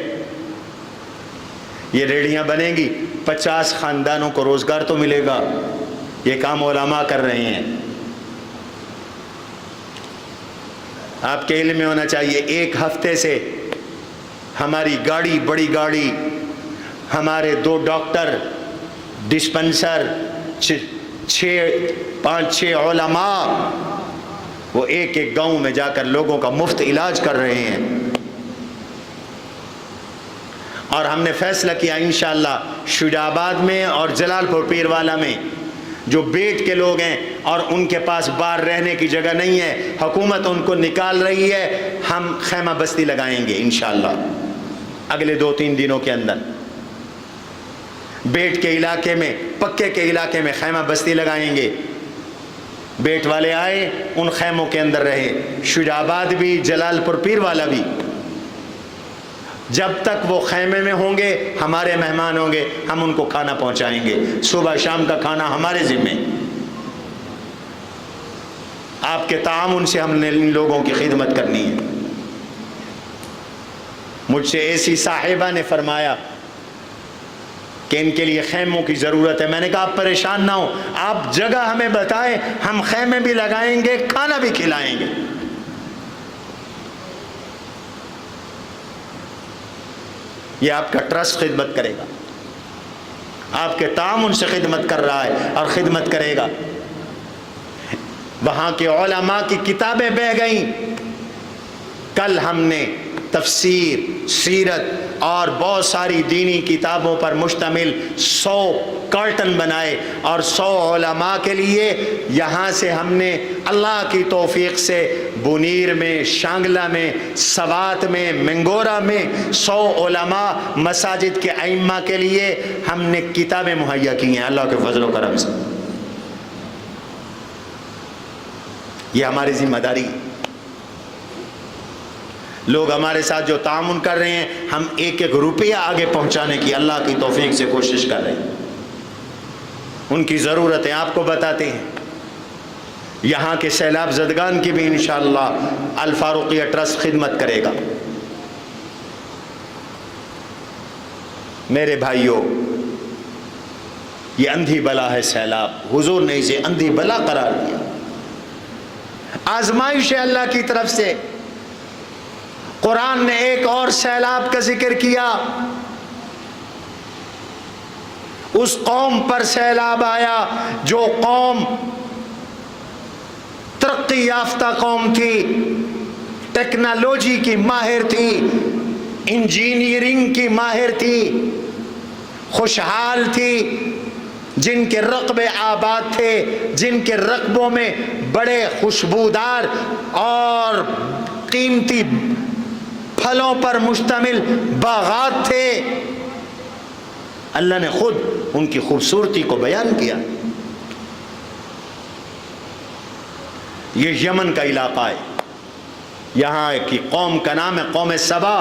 یہ ریڑھیاں بنیں گی، 50 خاندانوں کو روزگار تو ملے گا۔ یہ کام علماء کر رہے ہیں۔ آپ کے علم میں ہونا چاہیے، ایک ہفتے سے ہماری گاڑی، بڑی گاڑی، ہمارے 2 ڈاکٹر، ڈسپنسر، 5-6 علماء، وہ ایک ایک گاؤں میں جا کر لوگوں کا مفت علاج کر رہے ہیں۔ اور ہم نے فیصلہ کیا انشاءاللہ شجاع آباد میں اور جلال پور پیروالا میں جو بیٹ کے لوگ ہیں اور ان کے پاس باہر رہنے کی جگہ نہیں ہے، حکومت ان کو نکال رہی ہے، ہم خیمہ بستی لگائیں گے انشاءاللہ اگلے 2-3 دنوں کے اندر۔ بیٹ کے علاقے میں، پکے کے علاقے میں خیمہ بستی لگائیں گے۔ بیٹ والے آئے، ان خیموں کے اندر رہے، شجاع آباد بھی، جلال پور پیر والا بھی۔ جب تک وہ خیمے میں ہوں گے ہمارے مہمان ہوں گے، ہم ان کو کھانا پہنچائیں گے، صبح شام کا کھانا ہمارے ذمے۔ آپ کے تعاون سے ہم نے ان لوگوں کی خدمت کرنی ہے۔ مجھ سے ایسی صاحبہ نے فرمایا کہ ان کے لیے خیموں کی ضرورت ہے۔ میں نے کہا آپ پریشان نہ ہو، آپ جگہ ہمیں بتائیں، ہم خیمے بھی لگائیں گے، کھانا بھی کھلائیں گے۔ یہ آپ کا ٹرسٹ خدمت کرے گا، آپ کے تعاون سے خدمت کر رہا ہے اور خدمت کرے گا۔ وہاں کے علماء کی کتابیں بہہ گئیں۔ کل ہم نے تفسیر، سیرت اور بہت ساری دینی کتابوں پر مشتمل 100 کارٹن بنائے، اور 100 علماء کے لیے یہاں سے ہم نے اللہ کی توفیق سے بنیر میں، شانگلہ میں، سوات میں، منگورہ میں 100 علماء مساجد کے ائمہ کے لیے ہم نے کتابیں مہیا کی ہیں اللہ کے فضل و کرم سے۔ یہ ہماری ذمہ داری ہے۔ لوگ ہمارے ساتھ جو تعاون کر رہے ہیں، ہم ایک ایک روپیہ آگے پہنچانے کی اللہ کی توفیق سے کوشش کر رہے ہیں۔ ان کی ضرورتیں آپ کو بتاتے ہیں۔ یہاں کے سیلاب زدگان کی بھی انشاءاللہ الفاروقیہ ٹرسٹ خدمت کرے گا۔ میرے بھائیوں، یہ اندھی بلا ہے سیلاب، حضور نے اسے اندھی بلا قرار دیا، آزمائش ہے اللہ کی طرف سے۔ قرآن نے ایک اور سیلاب کا ذکر کیا، اس قوم پر سیلاب آیا جو قوم ترقی یافتہ قوم تھی، ٹیکنالوجی کی ماہر تھی، انجینئرنگ کی ماہر تھی، خوشحال تھی، جن کے رقبے آباد تھے، جن کے رقبوں میں بڑے خوشبودار اور قیمتی پھلوں پر مشتمل باغات تھے۔ اللہ نے خود ان کی خوبصورتی کو بیان کیا۔ یہ یمن کا علاقہ ہے، یہاں کی قوم کا نام ہے قوم سبا۔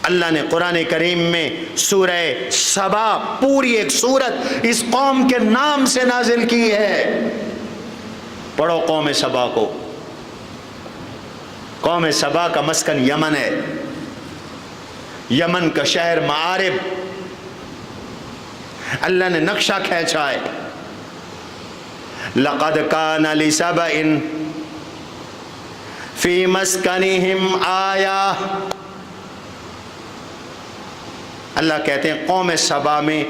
اللہ نے قرآن کریم میں سورہ سبا پوری ایک سورت اس قوم کے نام سے نازل کی ہے۔ پڑھو قوم سبا کو۔ قوم سبا کا مسکن یمن ہے، یمن کا شہر معارب۔ اللہ نے نقشہ کھینچا ہے، لقد کان لسبأ فی مسکنہم آیہ۔ اللہ کہتے ہیں قوم سبا میں،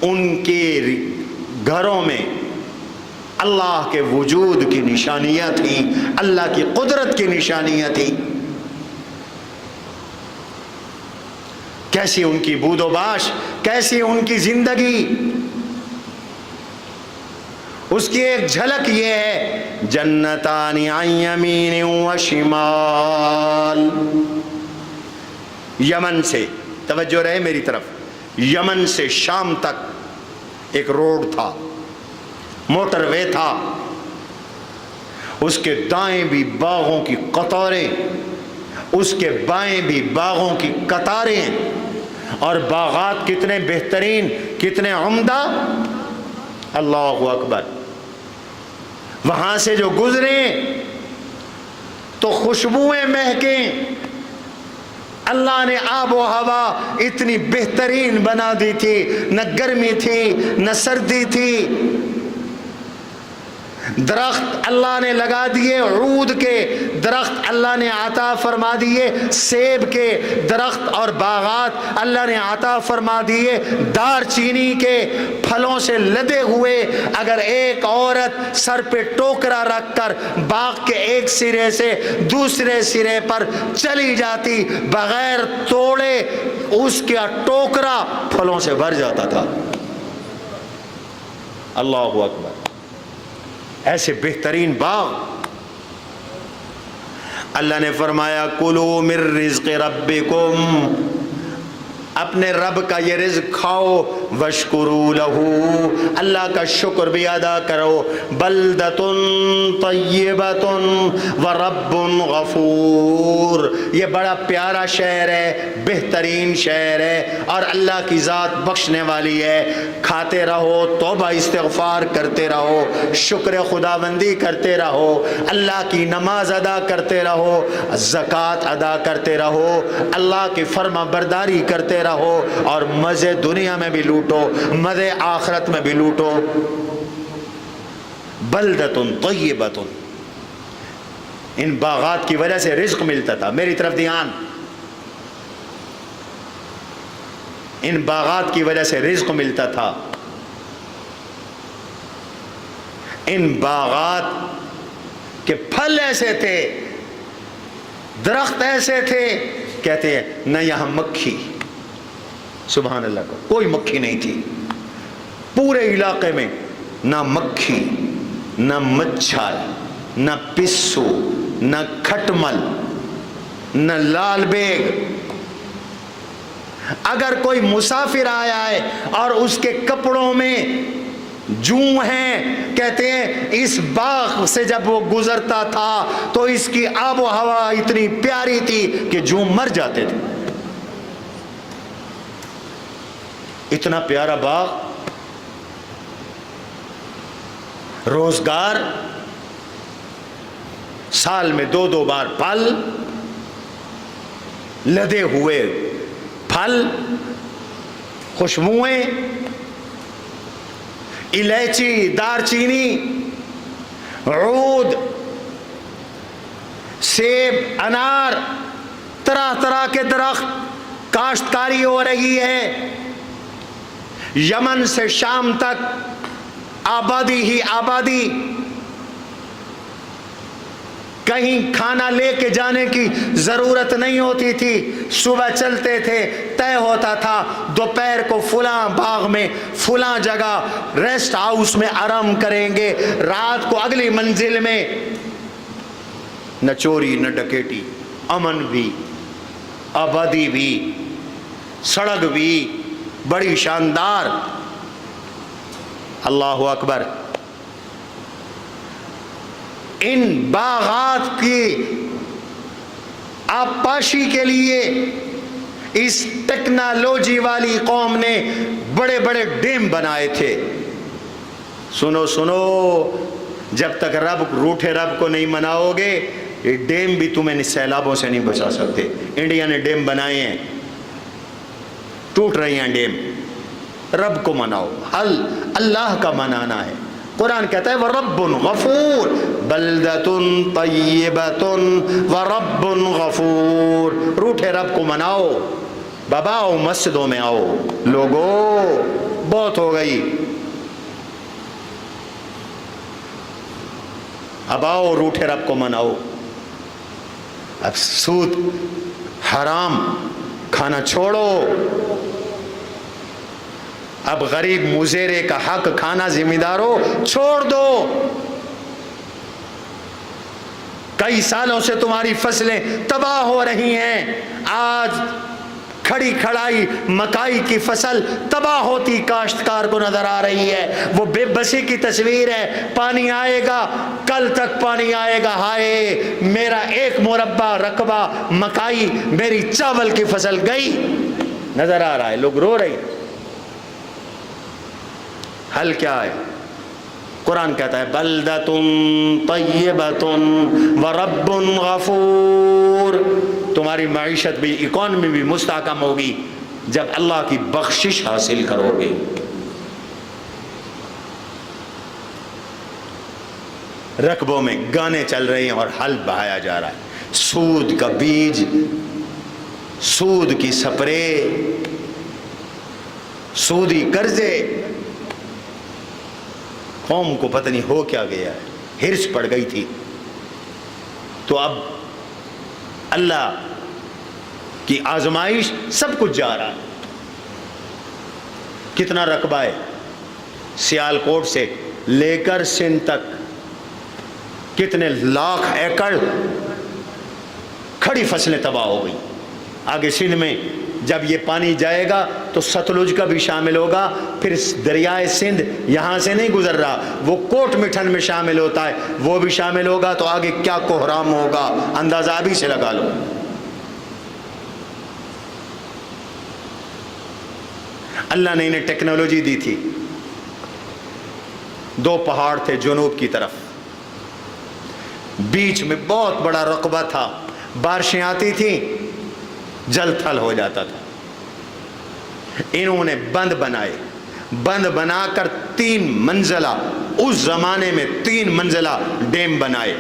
ان کے گھروں میں اللہ کے وجود کی نشانیاں تھیں، اللہ کی قدرت کی نشانیاں تھیں۔ کیسی ان کی بود و باش، کیسی ان کی زندگی۔ اس کی ایک جھلک یہ ہے، جنتان عن یمین و شمال۔ یمن سے، توجہ رہے میری طرف، یمن سے شام تک ایک روڈ تھا، موٹر وے تھا، اس کے دائیں بھی باغوں کی قطاریں، اس کے بائیں بھی باغوں کی قطاریں، اور باغات کتنے بہترین، کتنے عمدہ، اللہ اکبر۔ وہاں سے جو گزریں تو خوشبوئیں مہکیں۔ اللہ نے آب و ہوا اتنی بہترین بنا دی تھی، نہ گرمی تھی نہ سردی تھی۔ درخت اللہ نے لگا دیے، عود کے درخت اللہ نے عطا فرما دیے، سیب کے درخت اور باغات اللہ نے عطا فرما دیے، دار چینی کے پھلوں سے لدے ہوئے۔ اگر ایک عورت سر پہ ٹوکرا رکھ کر باغ کے ایک سرے سے دوسرے سرے پر چلی جاتی، بغیر توڑے اس کا ٹوکرا پھلوں سے بھر جاتا تھا۔ اللہ اکبر، ایسے بہترین باغ۔ اللہ نے فرمایا کلوا من رزق ربکم، اپنے رب کا یہ رزق کھاؤ وشکروا لہو، اللہ کا شکر بھی ادا کرو، بلدۃ طیبۃ ورب غفور، یہ بڑا پیارا شہر ہے، بہترین شہر ہے، اور اللہ کی ذات بخشنے والی ہے۔ کھاتے رہو، توبہ استغفار کرتے رہو، شکر خداوندی کرتے رہو، اللہ کی نماز ادا کرتے رہو، زکوٰۃ ادا کرتے رہو، اللہ کی فرما برداری کرتے رہو، اور مزے دنیا میں بھی لوٹو، مزے آخرت میں بھی لوٹو۔ بلدۃ طیبۃ، ان باغات کی وجہ سے رزق ملتا تھا۔ میری طرف دھیان، ان باغات کی وجہ سے رزق ملتا تھا، ان باغات کے پھل ایسے تھے، درخت ایسے تھے، کہتے ہیں نہ یہاں مکھی، سبحان اللہ کو، کوئی مکھی نہیں تھی پورے علاقے میں، نہ مکھی، نہ مچھر، نہ پسو، نہ کھٹمل، نہ لال بیگ۔ اگر کوئی مسافر آیا ہے اور اس کے کپڑوں میں جوں ہیں، کہتے ہیں اس باغ سے جب وہ گزرتا تھا تو اس کی آب و ہوا اتنی پیاری تھی کہ جوں مر جاتے تھے، اتنا پیارا باغ۔ روزگار، سال میں 2 بار پھل، لدے ہوئے پھل، خوشبوئیں، الائچی، دار چینی، عود، سیب، انار، طرح طرح کے درخت، کاشتکاری ہو رہی ہے۔ یمن سے شام تک آبادی ہی آبادی، کہیں کھانا لے کے جانے کی ضرورت نہیں ہوتی تھی، صبح چلتے تھے، طے ہوتا تھا دوپہر کو فلاں باغ میں فلاں جگہ ریسٹ ہاؤس میں آرام کریں گے، رات کو اگلی منزل میں۔ نہ چوری نہ ڈکیٹی، امن بھی، آبادی بھی، سڑک بھی بڑی شاندار۔ اللہ اکبر۔ ان باغات کی آبپاشی کے لیے اس ٹیکنالوجی والی قوم نے بڑے بڑے ڈیم بنائے تھے۔ سنو سنو، جب تک روٹھے رب کو نہیں مناؤ گے، یہ ڈیم بھی تمہیں سیلابوں سے نہیں بچا سکتے۔ انڈیا نے ڈیم بنائے ہیں، ٹوٹ رہی ہیں ڈیم۔ رب کو مناؤ، حل اللہ کا منانا ہے۔ قرآن کہتا ہے وَرَبٌّ غَفُورٌ، بَلْدَةٌ طَيِّبَةٌ وَرَبٌّ غَفُورٌ۔ روٹھے رب کو مناؤ، بابا آؤ مسجدوں میں آؤ، لوگو بہت ہو گئی، اب آؤ روٹھے رب کو مناؤ۔ اب سود حرام کھانا چھوڑو، اب غریب مزیرے کا حق کھانا ذمہ دارو چھوڑ دو۔ کئی سالوں سے تمہاری فصلیں تباہ ہو رہی ہیں، آج کھڑی کھڑائی مکائی کی فصل تباہ ہوتی کاشتکار کو نظر آ رہی ہے۔ وہ بے بسی کی تصویر ہے، پانی آئے گا، کل تک پانی آئے گا، ہائے میرا 1 مربع رقبہ مکائی، میری چاول کی فصل گئی، نظر آ رہا ہے، لوگ رو رہے ہیں۔ حل کیا ہے؟ قرآن کہتا ہے بلدۃ طیبۃ ورب غفور۔ تمہاری معیشت بھی، اکانومی بھی مستحکم ہوگی جب اللہ کی بخشش حاصل کرو گے۔ رقبوں میں گانے چل رہے ہیں اور حل بہایا جا رہا ہے، سود کا بیج، سود کی سپرے، سودی قرضے۔ قوم کو پتہ نہیں ہو کیا گیا ہے، ہرس پڑ گئی تھی۔ تو اب اللہ کی آزمائش، سب کچھ جا رہا ہے۔ کتنا رقبہ ہے؟ سیالکوٹ سے لے کر سندھ تک کتنے لاکھ ایکڑ کھڑی فصلیں تباہ ہو گئی۔ آگے سندھ میں جب یہ پانی جائے گا تو ستلج کا بھی شامل ہوگا، پھر دریائے سندھ یہاں سے نہیں گزر رہا، وہ کوٹ مٹھن میں شامل ہوتا ہے، وہ بھی شامل ہوگا، تو آگے کیا کوہرام ہوگا اندازہ ابھی سے لگا لو۔ اللہ نے انہیں ٹیکنالوجی دی تھی، 2 پہاڑ تھے جنوب کی طرف، بیچ میں بہت بڑا رقبہ تھا، بارشیں آتی تھیں جل تھل ہو جاتا تھا۔ انہوں نے بند بنائے، بند بنا کر 3 منزلہ، اس زمانے میں 3 منزلہ ڈیم بنائے۔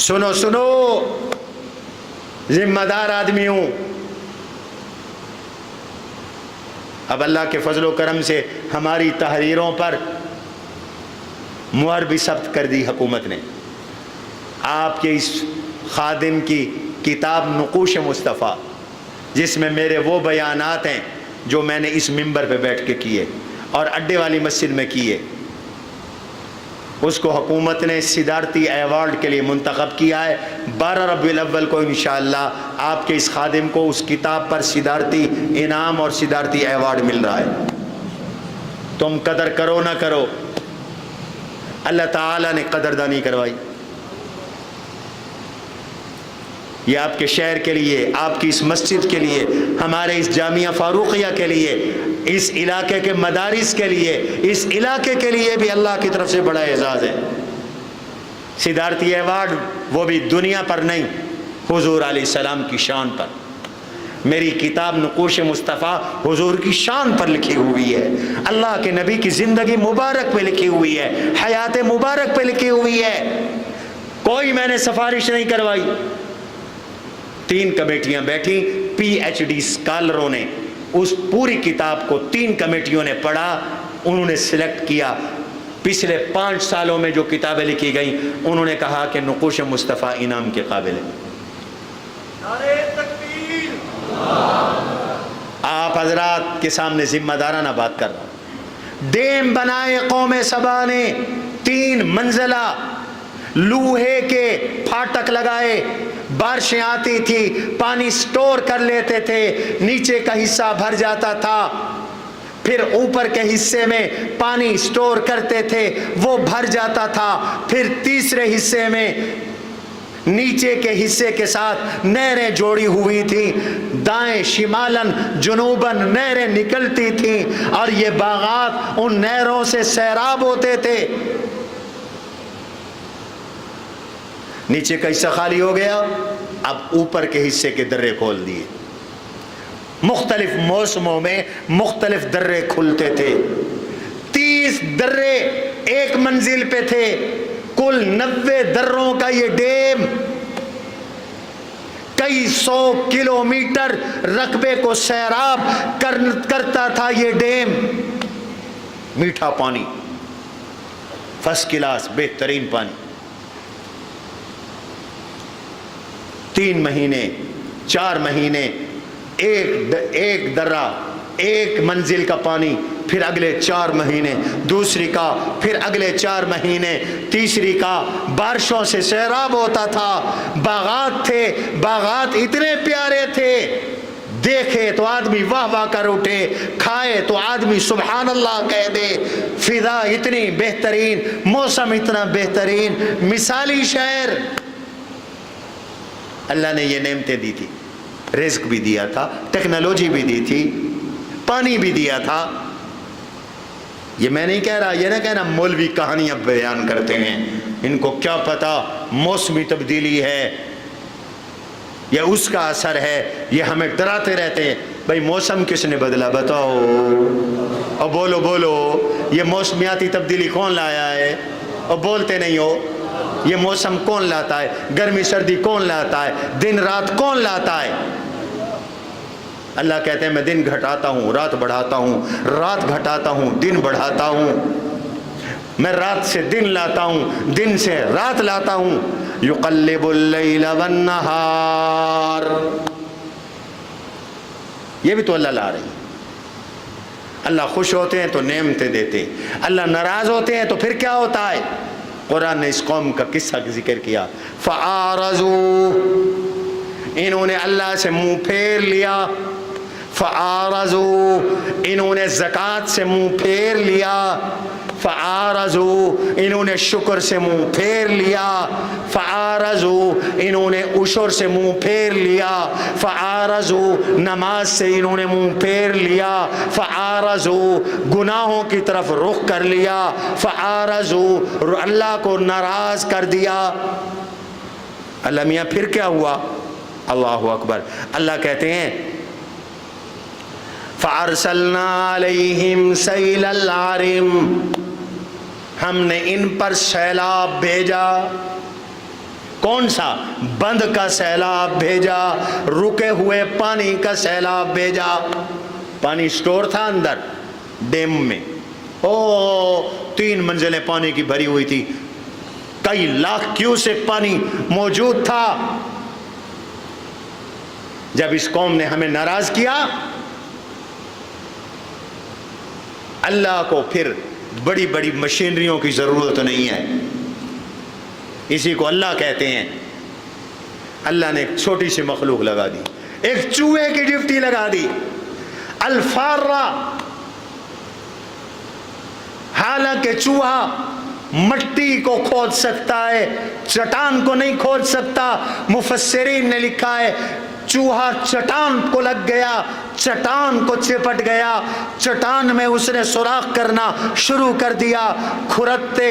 سنو سنو، ذمہ دار آدمی ہوں۔ اب اللہ کے فضل و کرم سے ہماری تحریروں پر مہر بھی ثبت کر دی حکومت نے۔ آپ کے اس خادم کی کتاب نقوش مصطفیٰ، جس میں میرے وہ بیانات ہیں جو میں نے اس منبر پہ بیٹھ کے کیے اور اڈے والی مسجد میں کیے، اس کو حکومت نے صدارتی ایوارڈ کے لیے منتخب کیا ہے۔ 12 ربیع الاول کو انشاءاللہ آپ کے اس خادم کو اس کتاب پر صدارتی انعام اور صدارتی ایوارڈ مل رہا ہے۔ تم قدر کرو نہ کرو، اللہ تعالیٰ نے قدردانی کروائی۔ یہ آپ کے شہر کے لیے، آپ کی اس مسجد کے لیے، ہمارے اس جامعہ فاروقیہ کے لیے، اس علاقے کے مدارس کے لیے، اس علاقے کے لیے بھی اللہ کی طرف سے بڑا اعزاز ہے۔ صدارتی ایوارڈ وہ بھی دنیا پر نہیں، حضور علیہ السلام کی شان پر۔ میری کتاب نقوش مصطفیٰ حضور کی شان پر لکھی ہوئی ہے، اللہ کے نبی کی زندگی مبارک پہ لکھی ہوئی ہے، حیات مبارک پہ لکھی ہوئی ہے۔ کوئی میں نے سفارش نہیں کروائی۔ 3 کمیٹیاں بیٹھی، پی ایچ ڈی اسکالروں نے اس پوری کتاب کو 3 کمیٹیوں نے پڑھا، انہوں نے سلیکٹ کیا۔ پچھلے 5 سالوں میں جو کتابیں لکھی گئیں، انہوں نے کہا کہ نقوش مصطفیٰ انعام کے قابل ہے۔ نعرہ تکبیر! آپ حضرات کے سامنے ذمہ دارانہ بات کر رہا ہوں۔ ڈیم بنائے قوم سبا نے، 3 منزلہ، لوہے کے پھاٹک لگائے، بارشیں آتی تھی پانی سٹور کر لیتے تھے، نیچے کا حصہ بھر جاتا تھا، پھر اوپر کے حصے میں پانی سٹور کرتے تھے، وہ بھر جاتا تھا، پھر تیسرے حصے میں نیچے کے حصے کے ساتھ نہریں جوڑی ہوئی تھی، دائیں شمالاً جنوباً نہریں نکلتی تھیں، اور یہ باغات ان نہروں سے سیراب ہوتے تھے۔ نیچے کا حصہ خالی ہو گیا، اب اوپر کے حصے کے درے کھول دیے۔ مختلف موسموں میں مختلف درے کھلتے تھے، 30 درے ایک منزل پہ تھے، کل 90 دروں کا یہ ڈیم کئی 100 کلومیٹر رقبے کو سیراب کرتا تھا۔ یہ ڈیم میٹھا پانی، فرسٹ کلاس بہترین پانی۔ 3 مہینے 4 مہینے ایک درہ، ایک منزل کا پانی، پھر اگلے 4 مہینے دوسری کا، پھر اگلے 4 مہینے تیسری کا، بارشوں سے سیراب ہوتا تھا۔ باغات تھے، باغات اتنے پیارے تھے، دیکھے تو آدمی واہ واہ کر اٹھے، کھائے تو آدمی سبحان اللہ کہہ دے۔ فضا اتنی بہترین، موسم اتنا بہترین، مثالی شہر۔ اللہ نے یہ نعمتیں دی تھی، رزق بھی دیا تھا، ٹیکنالوجی بھی دی تھی، پانی بھی دیا تھا۔ یہ میں نہیں کہہ رہا، یہ نہ کہنا مولوی کہانیاں بیان کرتے ہیں، ان کو کیا پتا موسمی تبدیلی ہے یا اس کا اثر ہے، یہ ہمیں ڈراتے رہتے ہیں۔ بھائی موسم کس نے بدلا بتاؤ، اور بولو بولو یہ موسمیاتی تبدیلی کون لایا ہے، اور بولتے نہیں ہو۔ یہ موسم کون لاتا ہے، گرمی سردی کون لاتا ہے، دن رات کون لاتا ہے؟ اللہ کہتے ہیں میں دن گھٹاتا ہوں، رات بڑھاتا ہوں، رات گھٹاتا ہوں، دن بڑھاتا ہوں، میں رات سے دن لاتا ہوں، دن سے رات لاتا ہوں۔ یقلب اللیل والنہار، یہ بھی تو اللہ لا رہی ہے۔ اللہ خوش ہوتے ہیں تو نعمتیں دیتے، اللہ ناراض ہوتے ہیں تو پھر کیا ہوتا ہے؟ قرآن نے اس قوم کا قصہ ذکر کیا، فَأَعْرَضُوا، انہوں نے اللہ سے منہ پھیر لیا۔ فَآرَزُوا انہوں نے زکوٰۃ سے منہ پھیر لیا، فَآرَزُوا انہوں نے شکر سے منہ پھیر لیا، فَآرَزُوا انہوں نے عشر سے منہ پھیر لیا، فَآرَزُوا نماز سے انہوں نے منہ پھیر لیا، فَآرَزُوا گناہوں کی طرف رخ کر لیا، فَآرَزُوا اللہ کو ناراض کر دیا۔ اللہ میاں پھر کیا ہوا؟ اللہ اکبر۔ اللہ کہتے ہیں فَأَرْسَلْنَا عَلَيْهِمْ سَيْلَ الْعَرِمِ ہم نے ان پر سیلاب بھیجا۔ کون سا؟ بند کا سیلاب بھیجا، رکے ہوئے پانی کا سیلاب بھیجا۔ پانی سٹور تھا اندر ڈیم میں، 3 منزلیں پانی کی بھری ہوئی تھی، کئی لاکھ کیوسک پانی موجود تھا۔ جب اس قوم نے ہمیں ناراض کیا، اللہ کو پھر بڑی بڑی مشینریوں کی ضرورت نہیں ہے، اسی کو اللہ کہتے ہیں۔ اللہ نے ایک چھوٹی سی مخلوق لگا دی، ایک چوہے کی ڈیوٹی لگا دی، الفارہ۔ حالانکہ چوہا مٹی کو کھود سکتا ہے، چٹان کو نہیں کھود سکتا۔ مفسرین نے لکھا ہے چوہا چٹان کو لگ گیا، چٹان کو چپٹ گیا، چٹان میں اس نے سوراخ کرنا شروع کر دیا۔ کھرتے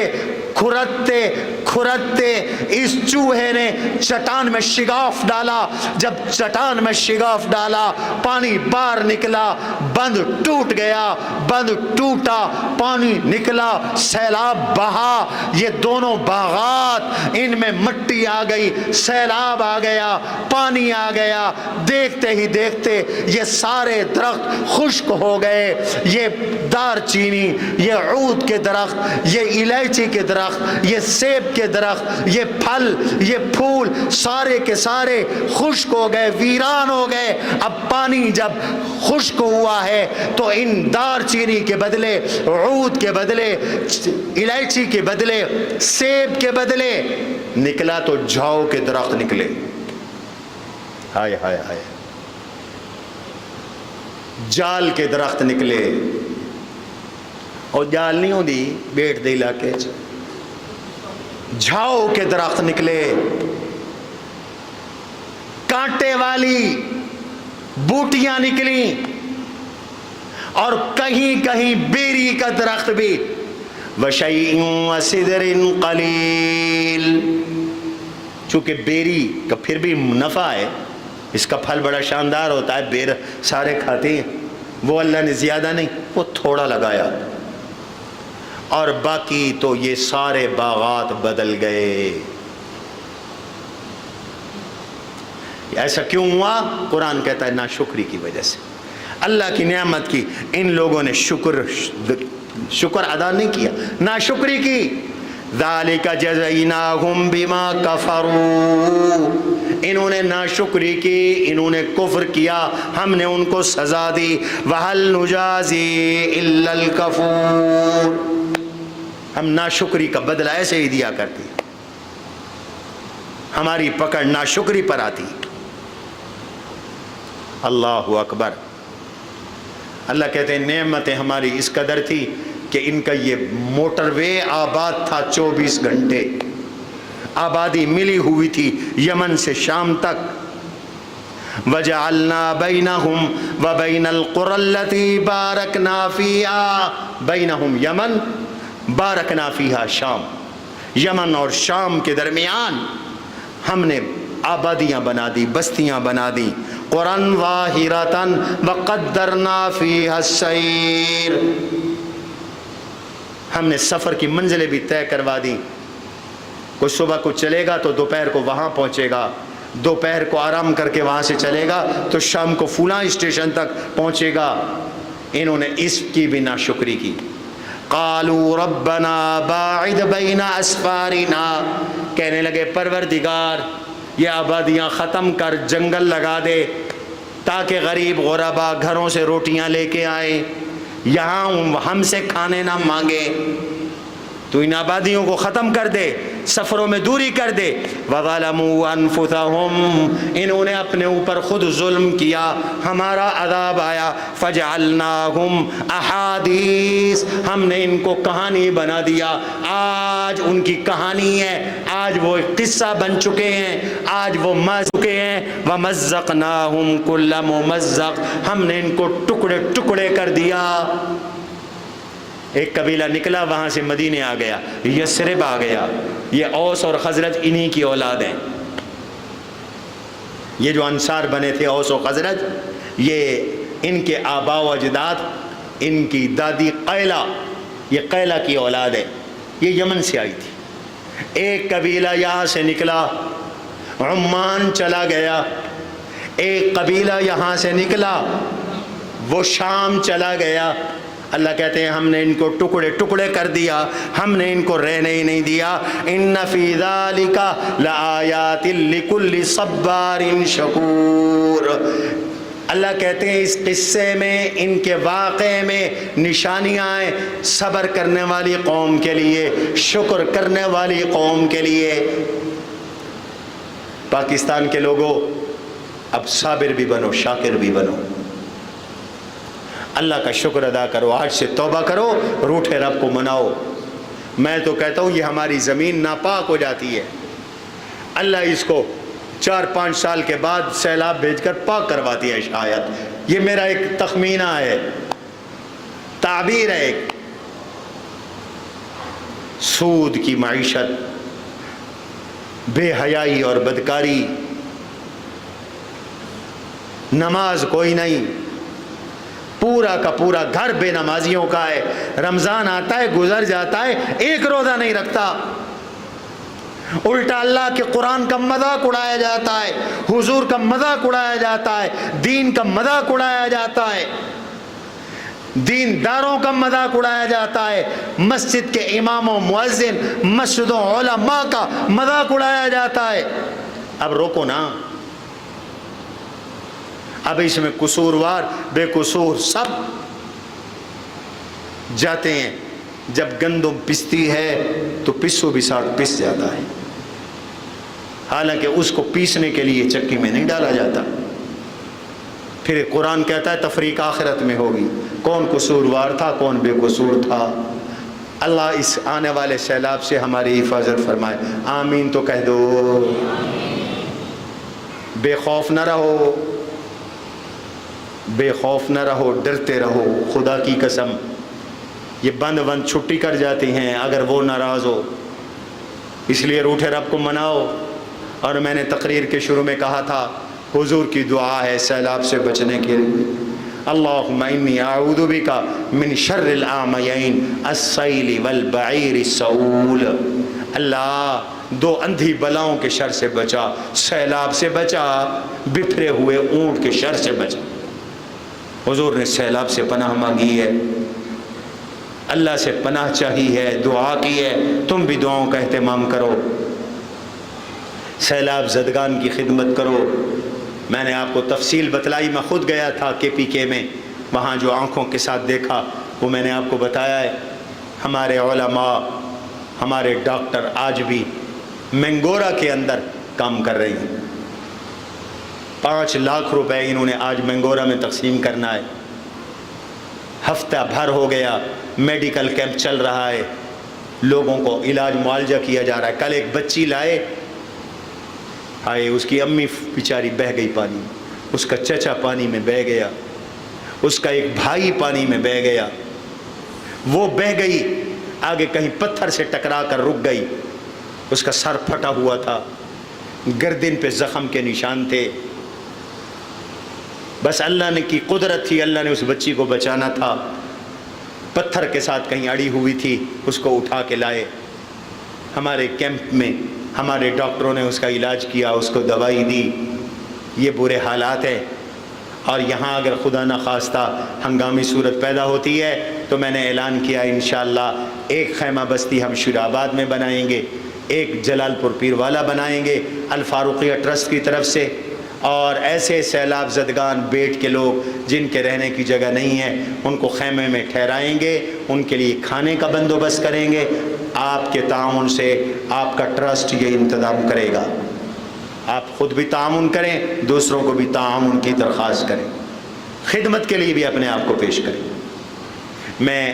کھرتے کھرتے اس چوہے نے چٹان میں شگاف ڈالا، جب چٹان میں شگاف ڈالا پانی باہر نکلا، بند ٹوٹ گیا، بند ٹوٹا، پانی نکلا، سیلاب بہا۔ یہ دونوں باغات، ان میں مٹی آ گئی، سیلاب آ گیا، پانی آ گیا، دیکھتے ہی دیکھتے یہ سارے درخت خشک ہو گئے۔ یہ دار چینی، یہ عود کے درخت، یہ الائچی کے درخت، یہ سیب کے درخت، یہ پھل، یہ پھول، سارے کے سارے خشک ہو گئے، ویران ہو گئے۔ اب پانی جب خشک ہوا ہے تو ان دار چینی کے بدلے، عود کے بدلے، الائچی کے بدلے، سیب کے بدلے نکلا تو جھاؤ کے درخت نکلے۔ ہائے ہائے ہائے، جال کے درخت نکلے۔ اور جال نہیں ہوندی بیٹھ دے علاقے چ، جھاؤ کے درخت نکلے، کانٹے والی بوٹیاں نکلی، اور کہیں کہیں بیری کا درخت بھی۔ وَشَيْءٍ وَسِدْرٍ قَلِيلٍ، چونکہ بیری کا پھر بھی نفع ہے، اس کا پھل بڑا شاندار ہوتا ہے، بیر سارے کھاتے ہیں، وہ اللہ نے زیادہ نہیں، وہ تھوڑا لگایا، اور باقی تو یہ سارے باغات بدل گئے۔ ایسا کیوں ہوا؟ قرآن کہتا ہے ناشکری کی وجہ سے، اللہ کی نعمت کی ان لوگوں نے شکر ادا نہیں کیا، ناشکری کی۔ ذَلِكَ جَزَيْنَاهُمْ بِمَا كَفَرُوا، انہوں نے ناشکری کی، انہوں نے کفر کیا، ہم نے ان کو سزا دی۔ وَهَلْ نُجَازِي إِلَّا الْكَفُورَ، ہم ناشکری کا بدلہ ایسے ہی دیا کرتے، ہماری پکڑ ناشکری پر آتی۔ اللہ اکبر۔ اللہ کہتے ہیں نعمتیں ہماری اس قدر تھی کہ ان کا یہ موٹر وے آباد تھا، 24 گھنٹے آبادی ملی ہوئی تھی یمن سے شام تک۔ وَجَعَلْنَا بَيْنَهُمْ وَبَيْنَ الْقُرَى الَّتِي بَارَكْنَا فِيهَا، بَيْنَهُمْ یمن، بارکنا فیہا شام، یمن اور شام کے درمیان ہم نے آبادیاں بنا دی، بستیاں بنا دی۔ قرآن ظاہرتاً وقدرنا فیہا السیر، ہم نے سفر کی منزلیں بھی طے کروا دی۔ کوئی صبح کو چلے گا تو دوپہر کو وہاں پہنچے گا، دوپہر کو آرام کر کے وہاں سے چلے گا تو شام کو فلاں اسٹیشن تک پہنچے گا۔ انہوں نے اس کی بھی ناشکری کی۔ قالوا ربنا باعد بین اسفارنا، کہنے لگے پروردگار یہ آبادیاں ختم کر، جنگل لگا دے تاکہ غریب غربا گھروں سے روٹیاں لے کے آئیں، یہاں ہم سے کھانے نہ مانگے، تو ان آبادیوں کو ختم کر دے سفروں میں دوری کر دے۔ وَظَلَمُوا أَنفُسَهُمْ، انہوں نے اپنے اوپر خود ظلم کیا، ہمارا عذاب آیا۔ فَجَعَلْنَاهُمْ أَحَادِيث، ہم نے ان کو کہانی بنا دیا، آج ان کی کہانی ہے، آج وہ ایک قصہ بن چکے ہیں، آج وہ مر چکے ہیں۔ وَمَزَّقْنَاهُمْ كُلَّ مُمَزَّقٍ، ہم نے ان کو ٹکڑے ٹکڑے کر دیا۔ ایک قبیلہ نکلا وہاں سے مدینے آ گیا، یثرب آ گیا۔ یہ اوس اور خزرج انہی کی اولاد ہیں۔ یہ جو انصار بنے تھے اوس و خزرج، یہ ان کے آبا و اجداد، ان کی دادی قیلہ، یہ قیلہ کی اولاد ہے، یہ یمن سے آئی تھی۔ ایک قبیلہ یہاں سے نکلا عمان چلا گیا، ایک قبیلہ یہاں سے نکلا وہ شام چلا گیا۔ اللہ کہتے ہیں ہم نے ان کو ٹکڑے ٹکڑے کر دیا، ہم نے ان کو رہنے ہی نہیں دیا۔ ان فی ذالک لآیات لکل صبار شکور، اللہ کہتے ہیں اس قصے میں، ان کے واقعے میں نشانیاں ہیں صبر کرنے والی قوم کے لیے، شکر کرنے والی قوم کے لیے۔ پاکستان کے لوگوں، اب صابر بھی بنو، شاکر بھی بنو، اللہ کا شکر ادا کرو، آج سے توبہ کرو، روٹھے رب کو مناؤ۔ میں تو کہتا ہوں یہ ہماری زمین ناپاک ہو جاتی ہے، اللہ اس کو 4-5 سال کے بعد سیلاب بھیج کر پاک کرواتی ہے شاید، یہ میرا ایک تخمینہ ہے، تعبیر ہے۔ ایک سود کی معیشت، بے حیائی اور بدکاری، نماز کوئی نہیں، پورا کا پورا گھر بے نمازیوں کا ہے۔ رمضان آتا ہے گزر جاتا ہے، ایک روزہ نہیں رکھتا، الٹا اللہ کے قرآن کا مذاق اڑایا جاتا ہے، حضور کا مذاق اڑایا جاتا ہے، دین کا مذاق اڑایا جاتا ہے، دینداروں کا مذاق اڑایا جاتا ہے، مسجد کے امام و مؤذن، مسجد و علماء کا مذاق اڑایا جاتا ہے۔ اب روکو نا، اب اس میں قصوروار بے قصور سب جاتے ہیں۔ جب گندم پستی ہے تو پسو بھی ساتھ پس جاتا ہے، حالانکہ اس کو پیسنے کے لیے چکی میں نہیں ڈالا جاتا۔ پھر قرآن کہتا ہے تفریق آخرت میں ہوگی، کون قصوروار تھا کون بے قصور تھا۔ اللہ اس آنے والے سیلاب سے ہماری حفاظت فرمائے، آمین تو کہہ دو۔ بے خوف نہ رہو، بے خوف نہ رہو، ڈرتے رہو۔ خدا کی قسم یہ بند چھٹی کر جاتی ہیں اگر وہ ناراض ہو، اس لیے روٹھے رب کو مناؤ۔ اور میں نے تقریر کے شروع میں کہا تھا حضور کی دعا ہے سیلاب سے بچنے کے لیے، اللہم انی اعوذ بک من شر العامیین السیل والبعیر السعول، اللہ 2 اندھی بلاؤں کے شر سے بچا، سیلاب سے بچا، بپھرے ہوئے اونٹ کے شر سے بچا۔ حضور نے سیلاب سے پناہ مانگی ہے، اللہ سے پناہ چاہی ہے، دعا کی ہے، تم بھی دعاؤں کا اہتمام کرو، سیلاب زدگان کی خدمت کرو۔ میں نے آپ کو تفصیل بتلائی، میں خود گیا تھا KPK میں، وہاں جو آنکھوں کے ساتھ دیکھا وہ میں نے آپ کو بتایا ہے۔ ہمارے علماء، ہمارے ڈاکٹر آج بھی مینگورا کے اندر کام کر رہے ہیں، 5 لاکھ روپے انہوں نے آج مینگورا میں تقسیم کرنا ہے۔ ہفتہ بھر ہو گیا میڈیکل کیمپ چل رہا ہے، لوگوں کو علاج معالجہ کیا جا رہا ہے۔ کل ایک بچی لائے، آئے اس کی امی بیچاری بہہ گئی پانی، اس کا چچا پانی میں بہہ گیا، اس کا ایک بھائی پانی میں بہہ گیا، وہ بہہ گئی، آگے کہیں پتھر سے ٹکرا کر رک گئی، اس کا سر پھٹا ہوا تھا، گردن پہ زخم کے نشان تھے، بس اللہ نے کی قدرت تھی، اللہ نے اس بچی کو بچانا تھا، پتھر کے ساتھ کہیں اڑی ہوئی تھی، اس کو اٹھا کے لائے ہمارے کیمپ میں، ہمارے ڈاکٹروں نے اس کا علاج کیا، اس کو دوائی دی۔ یہ برے حالات ہیں، اور یہاں اگر خدا نخواستہ ہنگامی صورت پیدا ہوتی ہے تو میں نے اعلان کیا انشاءاللہ ایک خیمہ بستی ہم شیر آباد میں بنائیں گے، ایک جلال پور پیر والا بنائیں گے الفاروقیہ ٹرسٹ کی طرف سے، اور ایسے سیلاب زدگان بیٹ کے لوگ جن کے رہنے کی جگہ نہیں ہے ان کو خیمے میں ٹھہرائیں گے، ان کے لیے کھانے کا بندوبست کریں گے۔ آپ کے تعاون سے آپ کا ٹرسٹ یہ انتظام کرے گا. آپ خود بھی تعاون کریں, دوسروں کو بھی تعاون کی درخواست کریں, خدمت کے لیے بھی اپنے آپ کو پیش کریں. میں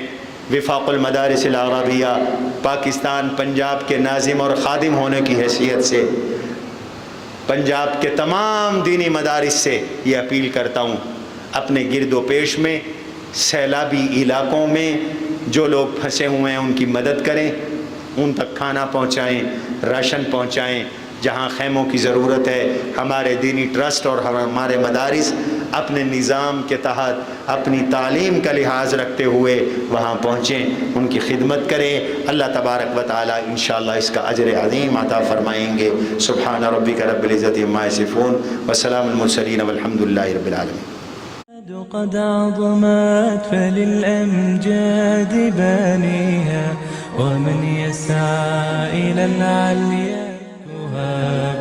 وفاق المدارس العربیہ پاکستان پنجاب کے ناظم اور خادم ہونے کی حیثیت سے پنجاب کے تمام دینی مدارس سے یہ اپیل کرتا ہوں, اپنے گرد و پیش میں سیلابی علاقوں میں جو لوگ پھنسے ہوئے ہیں ان کی مدد کریں, ان تک کھانا پہنچائیں, راشن پہنچائیں. جہاں خیموں کی ضرورت ہے ہمارے دینی ٹرسٹ اور ہمارے مدارس اپنے نظام کے تحت اپنی تعلیم کا لحاظ رکھتے ہوئے وہاں پہنچیں, ان کی خدمت کریں. اللہ تبارک و تعالی انشاءاللہ اس کا اجر عظیم عطا فرمائیں گے. سبحان ربک رب العزت عما یصفون وسلام المرسلین والحمد للہ رب العالمین. قد عظمت فللأمجاد بانيها ومن يسعى إلى العليا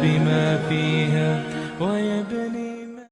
بما فيها